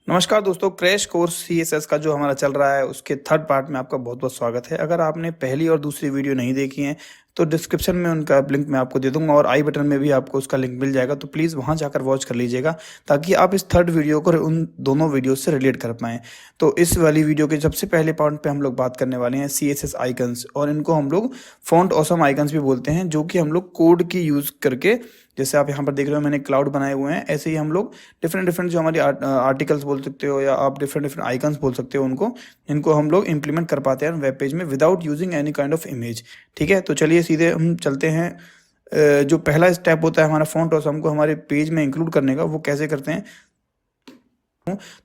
नमस्कार दोस्तों, crash course CSS का जो हमारा चल रहा है उसके थर्ड पार्ट में आपका बहुत बहुत स्वागत है। अगर आपने पहली और दूसरी वीडियो नहीं देखी है तो डिस्क्रिप्शन में उनका लिंक मैं आपको दे दूंगा और आई बटन में भी आपको उसका लिंक मिल जाएगा, तो प्लीज़ वहां जाकर वॉच कर लीजिएगा ताकि आप इस थर्ड वीडियो को उन दोनों वीडियो से रिलेट कर पाएँ। तो इस वाली वीडियो के सबसे पहले पार्ट पे हम लोग बात करने वाले हैं सीएसएस आइकन्स, और इनको हम लोग फॉन्ट ऑसम आइकन्स भी बोलते हैं, जो कि हम लोग कोड की यूज़ करके, जैसे आप यहाँ पर देख रहे हो मैंने क्लाउड बनाए हुए हैं, ऐसे ही हम लोग डिफरेंट डिफरेंट जो हमारी आर्टिकल्स बोल सकते हो या आप डिफरेंट डिफरेंट आइकन्स बोल सकते हो, उनको इनको हम लोग इम्प्लीमेंट कर पाते हैं वेब पेज में without using any kind of image. ठीक है, तो चलिए सीधे हम चलते हैं। जो पहला स्टेप होता है हमारा फॉन्ट ऑसम को हमारे पेज में इंक्लूड करने का, वो कैसे करते हैं।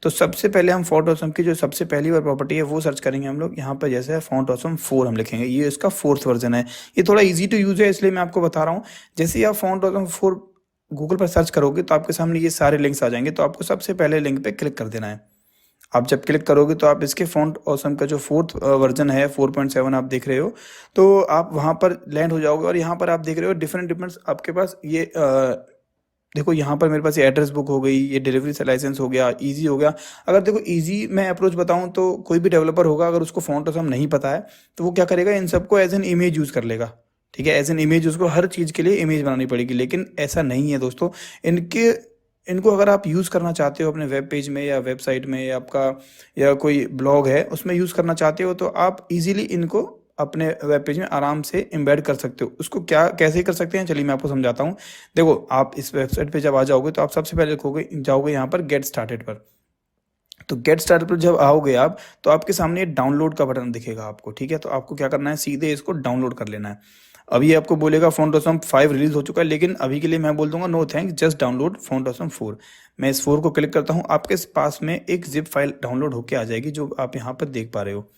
तो सबसे पहले हम फॉन्ट ऑसम की जो सबसे पहली बार प्रॉपर्टी है वो सर्च करेंगे हम लोग। यहाँ पर जैसे है फॉन्ट ऑसम 4 हम लिखेंगे, ये इसका 4th वर्जन है। ये थोड़ा इजी टू यूज है इसलिए मैं आपको बता रहा हूँ। जैसे ही आप फॉन्ट ऑसम 4 गूगल पर सर्च करोगे तो आपके सामने ये सारे लिंक्स आ जाएंगे, तो आपको सबसे पहले लिंक पे क्लिक कर देना है। आप जब क्लिक करोगे तो आप इसके फॉन्ट ऑसम का जो 4th वर्जन है 4.7 आप देख रहे हो, तो आप वहाँ पर लैंड हो जाओगे और यहाँ पर आप देख रहे हो डिफरेंट डिफरेंट आपके पास ये देखो यहाँ पर मेरे पास ये एड्रेस बुक हो गई, ये डिलीवरी से लाइसेंस हो गया, इजी हो गया। अगर देखो इजी मैं अप्रोच बताऊँ तो कोई भी डेवलपर होगा अगर उसको फॉन्ट ऑसम नहीं पता है तो वो क्या करेगा, इन सबको एज एन इमेज यूज़ कर लेगा। ठीक है, एज एन इमेज उसको हर चीज़ के लिए इमेज बनानी पड़ेगी, लेकिन ऐसा नहीं है दोस्तों। इनके इनको अगर आप यूज़ करना चाहते हो अपने वेब पेज में या वेबसाइट में या आपका या कोई ब्लॉग है उसमें यूज़ करना चाहते हो, तो आप इजीली इनको अपने वेब पेज में आराम से एम्बेड कर सकते हो। उसको क्या कैसे कर सकते हैं, चलिए मैं आपको समझाता हूँ। देखो, आप इस वेबसाइट पे जब आ जाओगे तो आप सबसे पहले जाओगे यहाँ पर गेट स्टार्टेड पर। तो गेट स्टार्टेड पर जब आओगे आप तो आपके सामने डाउनलोड का बटन दिखेगा आपको। ठीक है, तो आपको क्या करना है, सीधे इसको डाउनलोड कर लेना है। अभी आपको बोलेगा फॉन्ट ऑसम 5 रिलीज हो चुका है, लेकिन अभी के लिए मैं बोल दूंगा no thanks, just download font awesome 4। मैं इस 4 को क्लिक करता हूँ, आपके पास में एक जिप फाइल डाउनलोड होके आ जाएगी जो आप यहाँ पर देख पा रहे हो।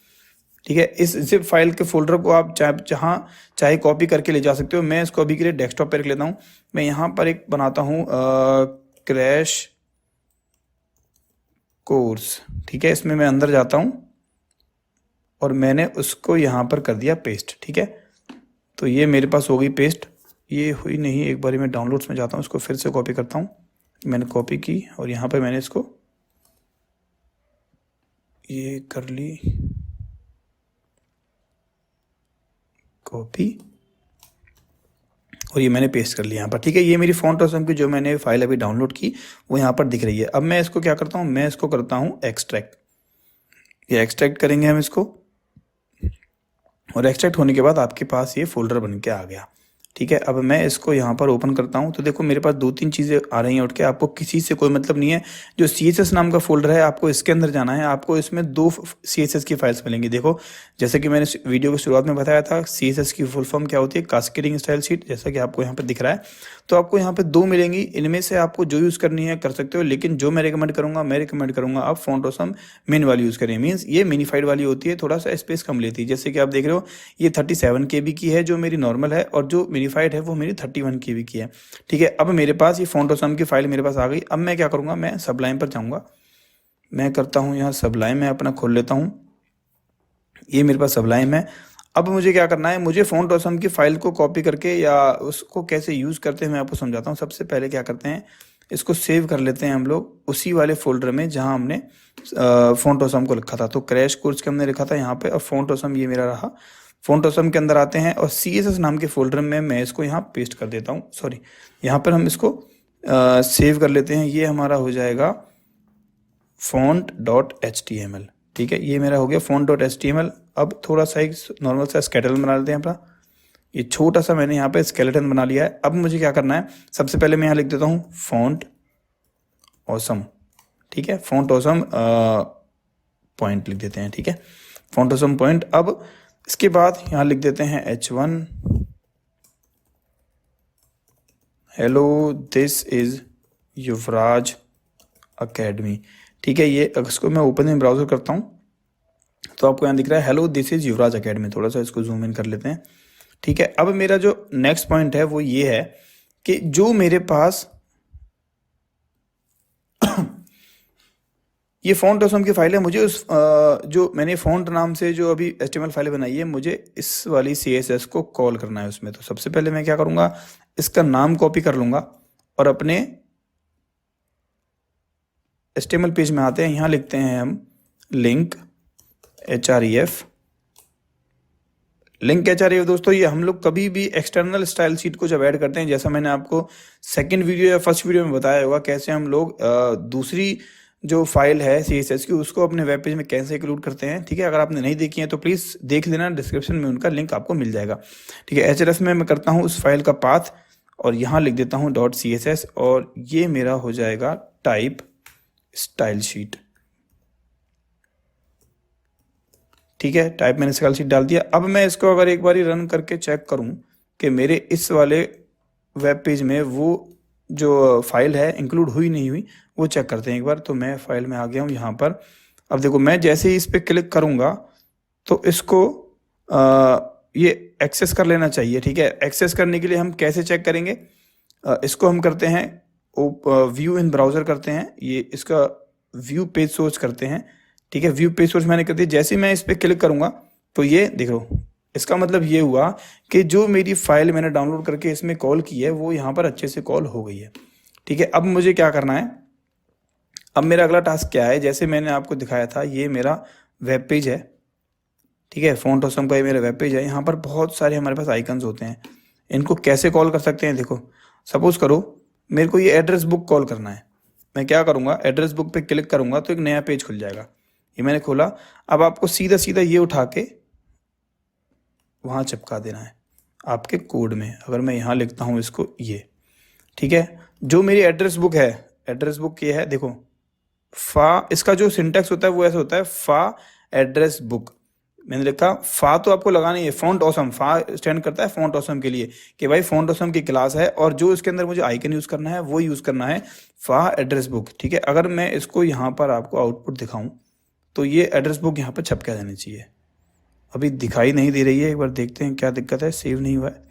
ठीक है, इस जिप फाइल के फोल्डर को आप जहाँ चाहे कॉपी करके ले जा सकते हो। मैं इसको अभी के लिए डेस्कटॉप पर रख लेता हूँ। मैं यहाँ पर एक बनाता हूँ क्रैश कोर्स। ठीक है, इसमें मैं अंदर जाता हूँ और मैंने उसको यहाँ पर कर दिया पेस्ट। ठीक है, तो ये मेरे पास हो गई पेस्ट। ये हुई नहीं, एक बार मैं डाउनलोड्स में जाता हूँ, इसको फिर से कॉपी करता हूँ। मैंने कॉपी की और यहाँ पर मैंने इसको ये कर ली कॉपी और ये मैंने पेस्ट कर लिया यहाँ पर। ठीक है, ये मेरी फॉन्ट ऑसम की जो मैंने फाइल अभी डाउनलोड की वो यहाँ पर दिख रही है। अब मैं इसको क्या करता हूँ, मैं इसको करता हूँ एक्सट्रैक्ट। ये एक्सट्रैक्ट करेंगे हम इसको, और एक्सट्रैक्ट होने के बाद आपके पास ये फोल्डर बन के आ गया। ठीक है, अब मैं इसको यहाँ पर ओपन करता हूँ तो देखो मेरे पास 2-3 चीज़ें आ रही हैं उठ के। आपको किसी से कोई मतलब नहीं है। जो CSS नाम का फोल्डर है आपको इसके अंदर जाना है। आपको इसमें 2 CSS की फाइल्स मिलेंगी। देखो, जैसे कि मैंने वीडियो की शुरुआत में बताया था, CSS की फुल फॉर्म क्या होती है, कास्केडिंग स्टाइल शीट, जैसा कि आपको यहाँ पर दिख रहा है। तो आपको यहाँ पे 2 मिलेंगी, इनमें से आपको जो यूज़ करनी है कर सकते हो, लेकिन जो मैं रिकमेंड करूँगा आप फॉन्ट ऑसम मिन वाली यूज़ करें। मीन्स ये मिनीफाइड वाली होती है, थोड़ा सा स्पेस कम लेती है। जैसे कि आप देख रहे हो ये 37 KB की है जो मेरी नॉर्मल है, और जो मिनीफाइड है वो मेरी 31 KB की है। ठीक है, अब मेरे पास ये फॉन्ट ऑसम की फाइल मेरे पास आ गई। अब मैं क्या करूँगा, मैं सबलाइम पर जाऊँगा। मैं करता हूँ यहाँ सबलाइम, मैं अपना खोल लेता हूँ। ये मेरे पास सबलाइम है। अब मुझे क्या करना है, मुझे फॉन्ट ऑसम की फाइल को कॉपी करके या उसको कैसे यूज़ करते हैं मैं आपको समझाता हूँ। सबसे पहले क्या करते हैं, इसको सेव कर लेते हैं हम लोग उसी वाले फोल्डर में जहाँ हमने फॉन्ट ऑसम को लिखा था। तो क्रैश कोर्स के हमने लिखा था यहाँ पे, और फॉन्ट ऑसम ये मेरा रहा। फॉन्ट ऑसम के अंदर आते हैं और CSS नाम के फोल्डर में मैं इसको यहाँ पेस्ट कर देता हूँ। सॉरी, यहाँ पर हम इसको सेव कर लेते हैं। ये हमारा हो जाएगा font.html। ठीक है, ये मेरा हो गया font.html। अब थोड़ा सा एक नॉर्मल सा स्केलेटन बना लेते हैं अपना। ये छोटा सा मैंने यहाँ पे स्केलेटन बना लिया है। अब मुझे क्या करना है, सबसे पहले मैं यहाँ लिख देता हूँ फॉन्ट ऑसम। ठीक है, फॉन्ट ऑसम पॉइंट लिख देते हैं। ठीक है, फॉन्ट ऑसम पॉइंट। अब इसके बाद यहाँ लिख देते हैं H1 hello this is Yuvraj academy. ठीक है, ये इसको मैं ओपन इन ब्राउजर करता हूँ तो आपको यहाँ दिख रहा है hello this is Yuvraj academy. थोड़ा सा इसको जूम इन कर लेते हैं। ठीक है, अब मेरा जो नेक्स्ट पॉइंट है वो ये है कि जो मेरे पास ये फॉन्ट ऑसम की फाइल है, मुझे उस जो मैंने फॉन्ट नाम से जो अभी HTML फाइल बनाई है, मुझे इस वाली CSS को कॉल करना है उसमें। तो सबसे पहले मैं क्या करूँगा, इसका नाम कॉपी कर लूँगा और अपने HTML पेज में आते हैं, यहाँ लिखते हैं हम लिंक href। लिंक href दोस्तों, ये हम लोग कभी भी एक्सटर्नल स्टाइल शीट को जब ऐड करते हैं, जैसा मैंने आपको सेकंड वीडियो या फर्स्ट वीडियो में बताया होगा, कैसे हम लोग दूसरी जो फाइल है CSS की उसको अपने वेब पेज में कैसे इंक्लूड करते हैं। ठीक है, अगर आपने नहीं देखी है तो प्लीज़ देख लेना, डिस्क्रिप्शन में उनका लिंक आपको मिल जाएगा। ठीक है, href में मैं करता हूँ उस फाइल का पाथ और यहाँ लिख देता हूँ .css और ये मेरा हो जाएगा टाइप स्टाइल शीट। ठीक है, टाइप मैंने स्टाइल शीट डाल दिया। अब मैं इसको अगर एक बार रन करके चेक करूं कि मेरे इस वाले वेब पेज में वो जो फाइल है इंक्लूड हुई नहीं हुई, वो चेक करते हैं एक बार। तो मैं फाइल में आ गया हूं यहाँ पर। अब देखो, मैं जैसे ही इस पर क्लिक करूंगा तो इसको ये एक्सेस कर लेना चाहिए। ठीक है, एक्सेस करने के लिए हम कैसे चेक करेंगे, इसको हम करते हैं व्यू इन ब्राउज़र करते हैं, ये इसका व्यू पेज सोर्स करते हैं। ठीक है, व्यू पेज सोर्स मैंने कर दिया। जैसे ही मैं इस पर क्लिक करूंगा तो ये देख लो, इसका मतलब ये हुआ कि जो मेरी फाइल मैंने डाउनलोड करके इसमें कॉल की है वो यहाँ पर अच्छे से कॉल हो गई है। ठीक है, अब मुझे क्या करना है, अब मेरा अगला टास्क क्या है, जैसे मैंने आपको दिखाया था ये मेरा वेब पेज है। ठीक है, फ़ॉन्ट ऑसम का ये मेरा वेब पेज है। यहाँ पर बहुत सारे हमारे पास आइकन्स होते हैं, इनको कैसे कॉल कर सकते हैं। देखो, सपोज करो मेरे को ये एड्रेस बुक कॉल करना है, मैं क्या करूँगा, एड्रेस बुक पे क्लिक करूँगा तो एक नया पेज खुल जाएगा। ये मैंने खोला। अब आपको सीधा सीधा ये उठा के वहाँ चिपका देना है आपके कोड में। अगर मैं यहाँ लिखता हूँ इसको ये, ठीक है, जो मेरी एड्रेस बुक है, एड्रेस बुक ये है, देखो फा, इसका जो सिंटैक्स होता है वो ऐसा होता है, फा एड्रेस बुक। मैंने लिखा फा, तो आपको लगाना ही है, फॉन्ट ऑसम, फा स्टैंड करता है फॉन्ट ऑसम के लिए, कि भाई फॉन्ट ऑसम की क्लास है और जो इसके अंदर मुझे आइकन यूज़ करना है वो यूज़ करना है फा एड्रेस बुक। ठीक है, अगर मैं इसको यहाँ पर आपको आउटपुट दिखाऊं तो ये एड्रेस बुक यहाँ पर छप के आ जानी चाहिए। अभी दिखाई नहीं दे रही है, एक बार देखते हैं क्या दिक्कत है, सेव नहीं हुआ है।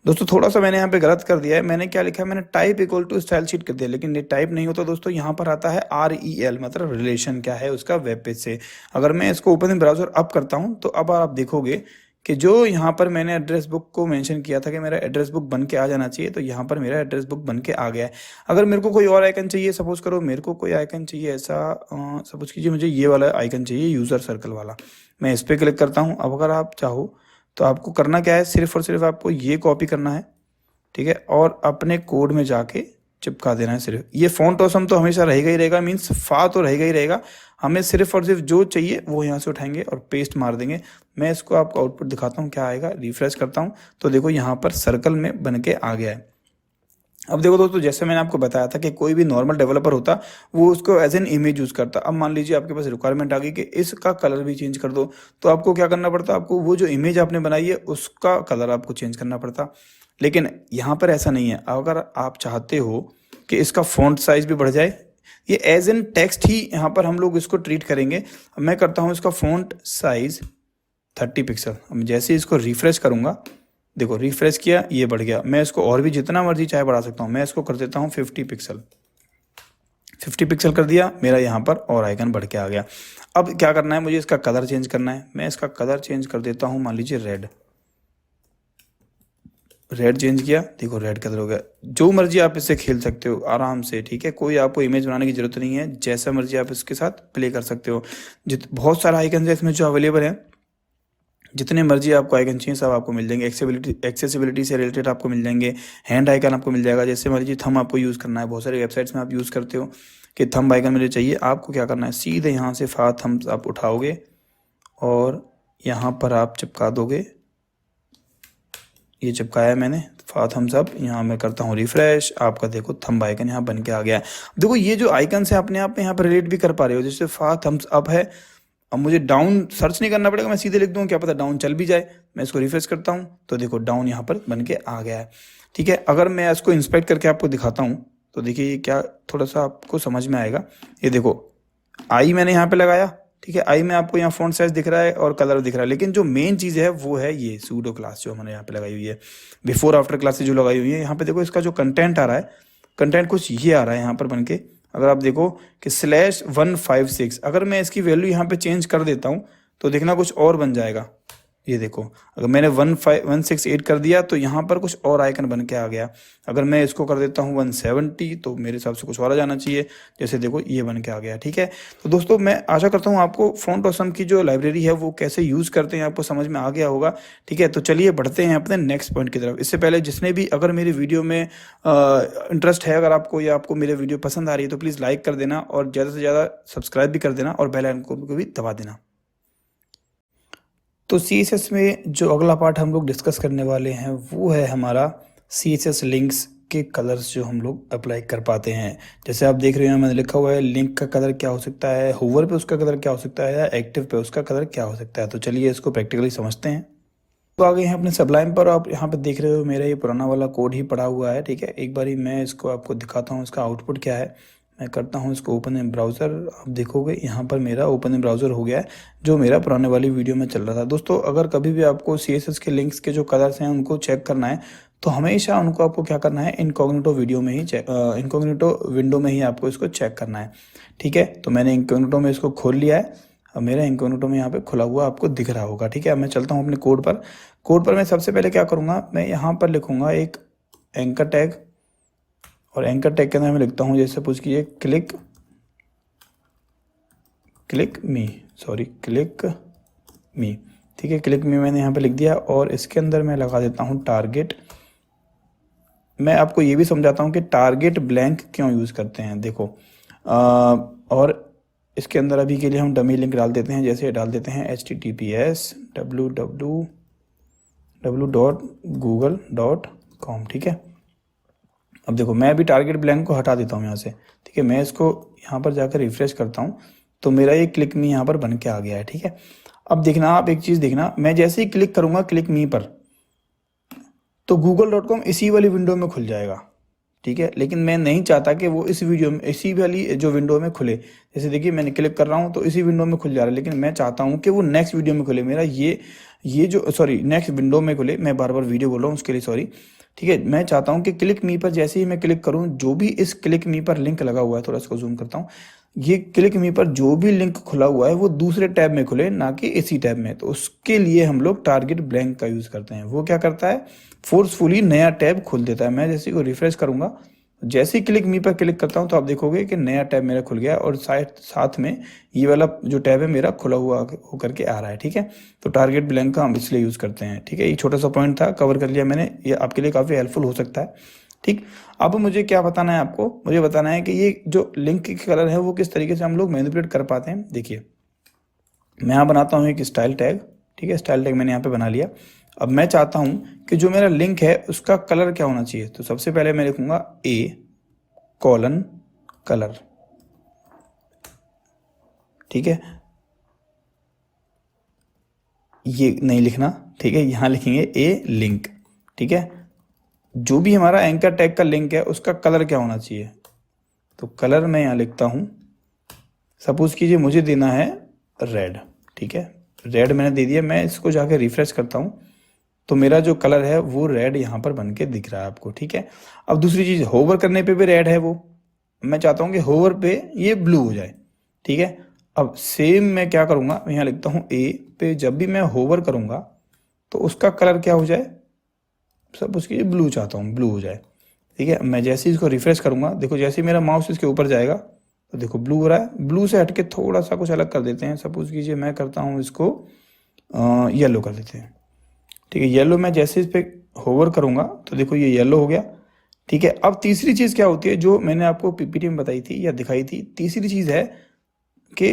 दोस्तों थोड़ा सा मैंने यहाँ पे गलत कर दिया है, मैंने क्या लिखा है, मैंने type equal to style sheet कर दिया, लेकिन ये टाइप नहीं होता दोस्तों, यहाँ पर आता है REL, मतलब रिलेशन क्या है उसका वेब पेज से। अगर मैं इसको ओपन इन ब्राउजर अप करता हूँ तो अब आप देखोगे कि जो यहाँ पर मैंने एड्रेस बुक को मेंशन किया था कि मेरा एड्रेस बुक बन के आ जाना चाहिए, तो यहाँ पर मेरा एड्रेस बुक बन के आ गया है। अगर मेरे को कोई और आइकन चाहिए, सपोज करो मेरे को कोई आइकन चाहिए ऐसा, सपोज कीजिए मुझे ये वाला आइकन चाहिए, यूज़र सर्कल वाला, मैं इस पर क्लिक करता हूँ। अब अगर आप चाहो तो आपको करना क्या है, सिर्फ और सिर्फ आपको ये कॉपी करना है, ठीक है, और अपने कोड में जाके चिपका देना है सिर्फ। ये फॉन्ट ऑसम तो हमेशा रहेगा ही रहेगा, मीन्स फा तो रहेगा ही रहेगा, हमें सिर्फ और सिर्फ जो चाहिए वो यहाँ से उठाएंगे और पेस्ट मार देंगे। मैं इसको आपको आउटपुट दिखाता हूँ क्या आएगा, रिफ्रेश करता हूँ तो देखो यहाँ पर सर्कल में बन के आ गया है। अब देखो दोस्तों, जैसे मैंने आपको बताया था कि कोई भी नॉर्मल डेवलपर होता वो उसको एज एन इमेज यूज़ करता। अब मान लीजिए आपके पास रिक्वायरमेंट आ गई कि इसका कलर भी चेंज कर दो, तो आपको क्या करना पड़ता, आपको वो जो इमेज आपने बनाई है उसका कलर आपको चेंज करना पड़ता। लेकिन यहाँ पर ऐसा नहीं है। अगर आप चाहते हो कि इसका फॉन्ट साइज भी बढ़ जाए, ये एज एन टेक्स्ट ही यहाँ पर हम लोग इसको ट्रीट करेंगे। अब मैं करता हूँ इसका फॉन्ट साइज 30 पिक्सल। अब जैसे इसको रिफ्रेश करूँगा, देखो रिफ्रेश किया, ये बढ़ गया। मैं इसको और भी जितना मर्जी चाहे बढ़ा सकता हूँ, मैं इसको कर देता हूँ 50 पिक्सल। 50 पिक्सल कर दिया, मेरा यहाँ पर और आइकन बढ़ के आ गया। अब क्या करना है, मुझे इसका कलर चेंज करना है। मैं इसका कलर चेंज कर देता हूँ, मान लीजिए रेड। रेड चेंज किया, देखो रेड कलर हो गया। जो मर्जी आप इससे खेल सकते हो आराम से, ठीक है, कोई आपको इमेज बनाने की जरूरत नहीं है, जैसा मर्जी आप इसके साथ प्ले कर सकते हो। बहुत सारा आइकन है इसमें जो अवेलेबल है, जितने मर्जी आपको आइकन चाहिए सब आपको मिल जाएंगे। एक्सेसिबिलिटी से रिलेटेड आपको मिल जाएंगे, हैंड आइकन आपको मिल जाएगा, जैसे मर्जी थंब आपको यूज़ करना है। बहुत सारी वेबसाइट्स में आप यूज़ करते हो कि थंब आइकन मुझे चाहिए, आपको क्या करना है, सीधे यहाँ से फा थंब्स आप उठाओगे और यहाँ पर आप चिपका दोगे। ये चिपकाया मैंने फा थम्स अप, यहाँ मैं करता हूँ रिफ्रेश, आपका देखो थंब आइकन यहाँ बन के आ गया है। देखो ये जो आइकन है अपने आप में यहाँ पर रिलेट भी कर पा रहे हो, जैसे फा थम्स अप है। अब मुझे डाउन सर्च नहीं करना पड़ेगा, मैं सीधे लिख दूँ, क्या पता डाउन चल भी जाए। मैं इसको रिफ्रेश करता हूँ तो देखो डाउन यहाँ पर बन के आ गया है। ठीक है, अगर मैं इसको इंस्पेक्ट करके आपको दिखाता हूँ तो देखिए ये क्या थोड़ा सा आपको समझ में आएगा। ये देखो आई मैंने यहाँ पे लगाया, ठीक है, आई में आपको यहाँ फॉन्ट साइज दिख रहा है और कलर दिख रहा है, लेकिन जो मेन चीज़ है वो है ये सूडो क्लास जो हमने यहाँ पे लगाई हुई है, बिफोर आफ्टर क्लासेस जो लगाई हुई है। यहाँ पे देखो इसका जो कंटेंट आ रहा है, कंटेंट कुछ ये आ रहा है यहाँ पर बन के। अगर आप देखो कि /156, अगर मैं इसकी वैल्यू यहाँ पे चेंज कर देता हूँ तो देखना कुछ और बन जाएगा। ये देखो, अगर मैंने 168 कर दिया तो यहाँ पर कुछ और आइकन बन के आ गया। अगर मैं इसको कर देता हूँ 170 तो मेरे हिसाब से कुछ और आ जाना चाहिए। जैसे देखो ये बन के आ गया, ठीक है। तो दोस्तों मैं आशा करता हूँ आपको फ़ॉन्ट ऑसम की जो लाइब्रेरी है वो कैसे यूज़ करते हैं आपको समझ में आ गया होगा, ठीक है। तो चलिए बढ़ते हैं अपने नेक्स्ट पॉइंट की तरफ। इससे पहले जिसने भी अगर मेरी वीडियो में इंटरेस्ट है अगर आपको, या आपको मेरे वीडियो पसंद आ रही है, तो प्लीज़ लाइक कर देना और ज़्यादा से ज़्यादा सब्सक्राइब भी कर देना और बेल आइकन को भी दबा देना। तो CSS में जो अगला पार्ट हम लोग डिस्कस करने वाले हैं वो है हमारा CSS लिंक्स के कलर्स जो हम लोग अप्लाई कर पाते हैं। जैसे आप देख रहे हैं मैंने लिखा हुआ है लिंक का कलर क्या हो सकता है, होवर पे उसका कलर क्या हो सकता है, या एक्टिव पे उसका कलर क्या हो सकता है। तो चलिए इसको प्रैक्टिकली समझते हैं। तो आ गए हैं अपने सबलाइम पर। आप यहाँ पे देख रहे हो मेरा ये पुराना वाला कोड ही पड़ा हुआ है, ठीक है। एक बारी मैं इसको आपको दिखाता हूँ इसका आउटपुट क्या है। मैं करता हूँ इसको ओपन इन ब्राउज़र। आप देखोगे यहाँ पर मेरा ओपन इन ब्राउज़र हो गया है जो मेरा पुराने वाली वीडियो में चल रहा था। दोस्तों अगर कभी भी आपको CSS के लिंक्स के जो कलर्स हैं उनको चेक करना है तो हमेशा उनको आपको क्या करना है, इनकॉग्निटो वीडियो में ही इनकॉग्निटो विंडो में ही आपको इसको चेक करना है, ठीक है। तो मैंने इनकॉग्निटो में इसको खोल लिया है। अब मेरा इनकॉग्निटो में यहाँ पे खुला हुआ आपको दिख रहा होगा, ठीक है। अब मैं चलता हूँ अपने कोड पर। कोड पर मैं सबसे पहले क्या करूँगा, मैं यहाँ पर लिखूँगा एक एंकर टैग, और एंकर टैग के अंदर मैं लिखता हूँ जैसे सपोज कीजिए क्लिक मी, ठीक है। क्लिक मी मैंने यहाँ पे लिख दिया और इसके अंदर मैं लगा देता हूँ टारगेट। मैं आपको ये भी समझाता हूँ कि टारगेट ब्लैंक क्यों यूज़ करते हैं। देखो और इसके अंदर अभी के लिए हम डमी लिंक डाल देते हैं। जैसे डाल देते हैं https://www.google.com, ठीक है। अब देखो मैं अभी टारगेट ब्लैंक को हटा देता हूँ यहाँ से, ठीक है। मैं इसको यहाँ पर जाकर रिफ्रेश करता हूँ तो मेरा ये क्लिक मी यहाँ पर बन के आ गया है, ठीक है। अब देखना आप एक चीज़ देखना, मैं जैसे ही क्लिक करूँगा क्लिक मी पर तो google.com इसी वाली विंडो में खुल जाएगा, ठीक है। लेकिन मैं नहीं चाहता कि वो इस वीडियो में इसी वाली जो विंडो में खुले। जैसे देखिए मैंने क्लिक कर रहा हूँ तो इसी विंडो में खुल जा रहा है, लेकिन मैं चाहता हूँ कि वो नेक्स्ट वीडियो में खुले। मेरा ये जो सॉरी नेक्स्ट विंडो में खुले। मैं बार बार वीडियो बोल रहा हूँ उसके लिए सॉरी, ठीक है। मैं चाहता हूँ कि क्लिक मी पर जैसे ही मैं क्लिक करूँ जो भी इस क्लिक मी पर लिंक लगा हुआ है, थोड़ा इसको जूम करता हूँ, ये क्लिक मी पर जो भी लिंक खुला हुआ है वो दूसरे टैब में खुले, ना कि इसी टैब में। तो उसके लिए हम लोग टारगेट ब्लैंक का यूज़ करते हैं। वो क्या करता है, फोर्सफुली नया टैब खोल देता है। मैं जैसे को रिफ्रेश करूंगा, जैसे ही क्लिक मी पर क्लिक करता हूं तो आप देखोगे कि नया टैब मेरा खुल गया और साथ में ये वाला जो टैब है मेरा खुला हुआ होकर के आ रहा है, ठीक है। तो टारगेट ब्लैंक का हम इसलिए यूज़ करते हैं, ठीक है। ये छोटा सा पॉइंट था, कवर कर लिया मैंने। ये आपके लिए काफ़ी हेल्पफुल हो सकता है, ठीक। अब मुझे क्या बताना है आपको, मुझे बताना है कि ये जो लिंक के कलर है वो किस तरीके से हम लोग मैनिपुलेट कर पाते हैं। देखिए मैं यहाँ बनाता हूँ एक स्टाइल टैग, ठीक है। स्टाइल टैग मैंने यहाँ पे बना लिया। अब मैं चाहता हूँ कि जो मेरा लिंक है उसका कलर क्या होना चाहिए। तो सबसे पहले मैं लिखूंगा A:color, ठीक है। ये नहीं लिखना, ठीक है। यहाँ लिखेंगे A लिंक, ठीक है। जो भी हमारा एंकर टैग का लिंक है उसका कलर क्या होना चाहिए। तो कलर मैं यहाँ लिखता हूँ, सपोज कीजिए मुझे देना है रेड, ठीक है। रेड मैंने दे दिया। मैं इसको जाके रिफ्रेश करता हूँ तो मेरा जो कलर है वो रेड यहाँ पर बन के दिख रहा है आपको, ठीक है। अब दूसरी चीज़, होवर करने पे भी रेड है वो, मैं चाहता हूँ कि होवर पे ये ब्लू हो जाए, ठीक है। अब सेम मैं क्या करूँगा, मैं यहाँ लिखता हूँ A पे जब भी मैं होवर करूँगा तो उसका कलर क्या हो जाए, सब उसकी ब्लू चाहता हूँ, ब्लू हो जाए, ठीक है। मैं जैसे ही इसको रिफ्रेश करूँगा, देखो जैसे ही मेरा माउस इसके ऊपर जाएगा तो देखो ब्लू हो रहा है। ब्लू से हटके थोड़ा सा कुछ अलग कर देते हैं। सपोज कीजिए मैं करता हूँ इसको येलो कर देते हैं, ठीक है। येलो में जैसे इस पे होवर करूंगा तो देखो ये येलो हो गया, ठीक है। अब तीसरी चीज़ क्या होती है जो मैंने आपको पीपीटी में बताई थी या दिखाई थी, तीसरी चीज़ है कि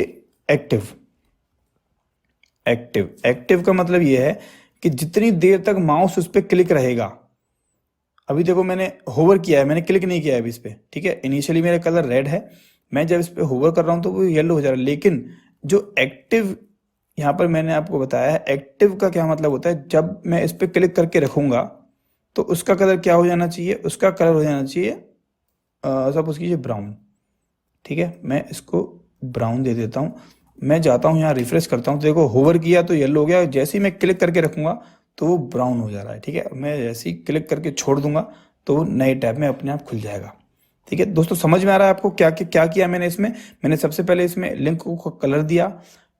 एक्टिव। एक्टिव का मतलब ये है कि जितनी देर तक माउस उस पर क्लिक रहेगा। अभी देखो मैंने होवर किया है, मैंने क्लिक नहीं किया है अभी इस पर, ठीक है। इनिशियली मेरा कलर रेड है, मैं जब इस पर होवर कर रहा हूँ तो वो येलो हो जा रहा है। लेकिन जो एक्टिव यहाँ पर मैंने आपको बताया है, एक्टिव का क्या मतलब होता है, जब मैं इस पर क्लिक करके रखूँगा तो उसका कलर क्या हो जाना चाहिए, उसका कलर हो जाना चाहिए सपोज कीजिए ब्राउन, ठीक है। मैं इसको ब्राउन दे देता हूँ। मैं जाता हूँ यहाँ रिफ्रेश करता हूँ तो देखो होवर किया तो येलो हो गया, जैसे ही मैं क्लिक करके रखूँगा तो वो ब्राउन हो जा रहा है, ठीक है। मैं जैसे ही क्लिक करके छोड़ दूंगा तो वो नए टैब में अपने आप खुल जाएगा, ठीक है। दोस्तों समझ में आ रहा है आपको क्या क्या किया मैंने इसमें। मैंने सबसे पहले इसमें लिंक को कलर दिया,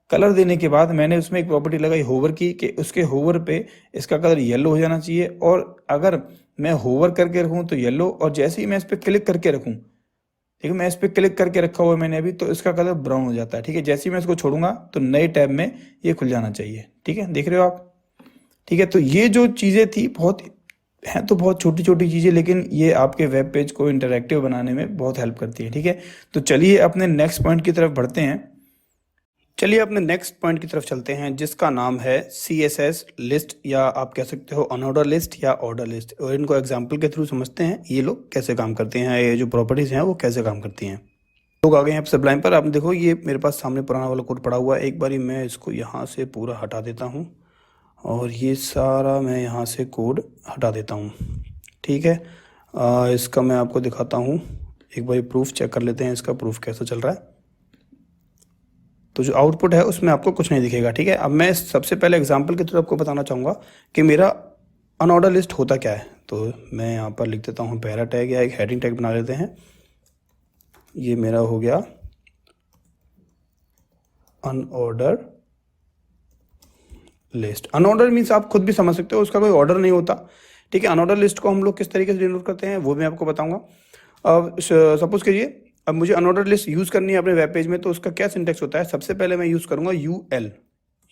कलर देने के बाद मैंने उसमें एक प्रॉपर्टी लगाई होवर की, कि उसके होवर पे इसका कलर येलो हो जाना चाहिए, और अगर मैं होवर करके रखूँ तो येलो, और जैसे ही मैं इस पर क्लिक करके रखूँ, ठीक है, मैं इस पर क्लिक करके रखा हुआ है मैंने अभी, तो इसका कलर ब्राउन हो जाता है। ठीक है, जैसे ही मैं इसको छोड़ूंगा तो नए टैब में ये खुल जाना चाहिए। ठीक है, देख रहे हो आप। ठीक है, तो ये जो चीज़ें थी बहुत हैं, तो बहुत छोटी छोटी चीज़ें, लेकिन ये आपके वेब पेज को इंटरैक्टिव बनाने में बहुत हेल्प करती है। ठीक है, तो चलिए अपने नेक्स्ट पॉइंट की तरफ बढ़ते हैं। चलिए अपने नेक्स्ट पॉइंट की तरफ चलते हैं, जिसका नाम है CSS लिस्ट, या आप कह सकते हो अनऑर्डर लिस्ट या ऑर्डर लिस्ट। और इनको एग्जांपल के थ्रू समझते हैं ये लोग कैसे काम करते हैं, ये जो प्रॉपर्टीज़ हैं वो कैसे काम करती हैं। लोग आ गए हैं अब सबलाइन पर। आप देखो ये मेरे पास सामने पुराना वाला कोड पड़ा हुआ है। एक बारी मैं इसको यहाँ से पूरा हटा देता हूँ, और ये सारा मैं यहाँ से कोड हटा देता हूँ। ठीक है, इसका मैं आपको दिखाता हूँ। एक बारी प्रूफ चेक कर लेते हैं, इसका प्रूफ कैसा चल रहा है। तो जो आउटपुट है उसमें आपको कुछ नहीं दिखेगा। ठीक है, अब मैं सबसे पहले एग्जांपल के थ्रू आपको बताना चाहूँगा कि मेरा अनऑर्डर लिस्ट होता क्या है। तो मैं यहाँ पर लिख देता हूँ पैरा टैग, या एक हेडिंग टैग बना लेते हैं। ये मेरा हो गया अनऑर्डर लिस्ट। अनऑर्डर मीन्स आप खुद भी समझ सकते हो, उसका कोई ऑर्डर नहीं होता। ठीक है, अनऑर्डर लिस्ट को हम लोग किस तरीके से डिनोट करते हैं वो मैं आपको बताऊंगा। अब सपोज करिए अब मुझे अनऑर्डर लिस्ट यूज़ करनी है अपने वेब पेज में, तो उसका क्या सिंटेक्स होता है। सबसे पहले मैं यूज़ करूंगा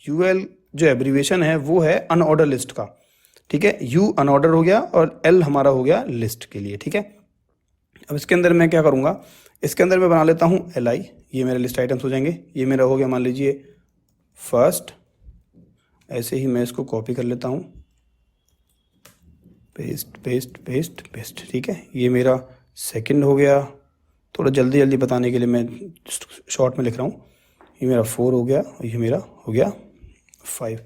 UL जो एब्रीवेशन है वो है अनऑर्डर लिस्ट का। ठीक है, U अनऑर्डर हो गया और L हमारा हो गया लिस्ट के लिए। ठीक है, अब इसके अंदर मैं क्या करूंगा, इसके अंदर मैं बना लेता हूँ LI, ये मेरे लिस्ट आइटम्स हो जाएंगे। ये मेरा हो गया मान लीजिए फर्स्ट, ऐसे ही मैं इसको कॉपी कर लेता हूँ, पेस्ट पेस्ट पेस्ट पेस्ट। ठीक है, ये मेरा सेकंड हो गया। थोड़ा जल्दी जल्दी बताने के लिए मैं शॉर्ट में लिख रहा हूँ। ये मेरा 4 हो गया, और ये मेरा हो गया 5।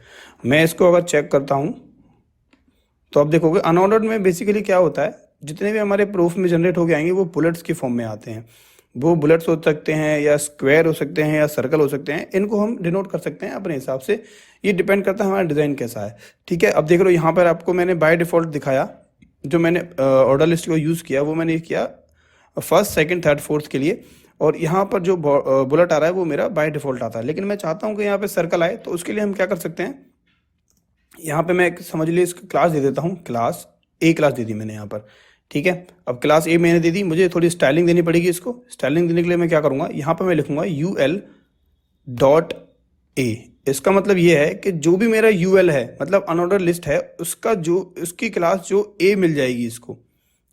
मैं इसको अगर चेक करता हूँ तो आप देखोगे अनऑर्डर्ड में बेसिकली क्या होता है, जितने भी हमारे प्रूफ में जनरेट होके आएंगे वो बुलेट्स की फॉर्म में आते हैं। वो बुलेट्स हो सकते हैं, या स्क्वायर हो सकते हैं, या सर्कल हो सकते हैं। इनको हम डिनोट कर सकते हैं अपने हिसाब से। ये डिपेंड करता है हमारा डिज़ाइन कैसा है। ठीक है, अब देख लो यहाँ पर आपको मैंने बाय डिफ़ॉल्ट दिखाया, जो मैंने ऑर्डर लिस्ट को यूज़ किया वो मैंने किया फर्स्ट सेकंड थर्ड फोर्थ के लिए, और यहाँ पर जो बुलेट आ रहा है वो मेरा बाय डिफ़ॉल्ट आता है। लेकिन मैं चाहता हूँ कि यहाँ पे सर्कल आए, तो उसके लिए हम क्या कर सकते हैं, यहाँ पे मैं समझ लीजिए इसको क्लास दे देता हूँ। क्लास A क्लास दे दी मैंने यहाँ पर। ठीक है, अब क्लास A मैंने दे दी, मुझे थोड़ी स्टाइलिंग देनी पड़ेगी इसको। स्टाइलिंग देने के लिए मैं क्या करूँगा, यहाँ पर मैं लिखूँगा UL.A। इसका मतलब ये है कि जो भी मेरा UL है, मतलब अनऑर्डर लिस्ट है, उसका जो उसकी क्लास जो A मिल जाएगी इसको।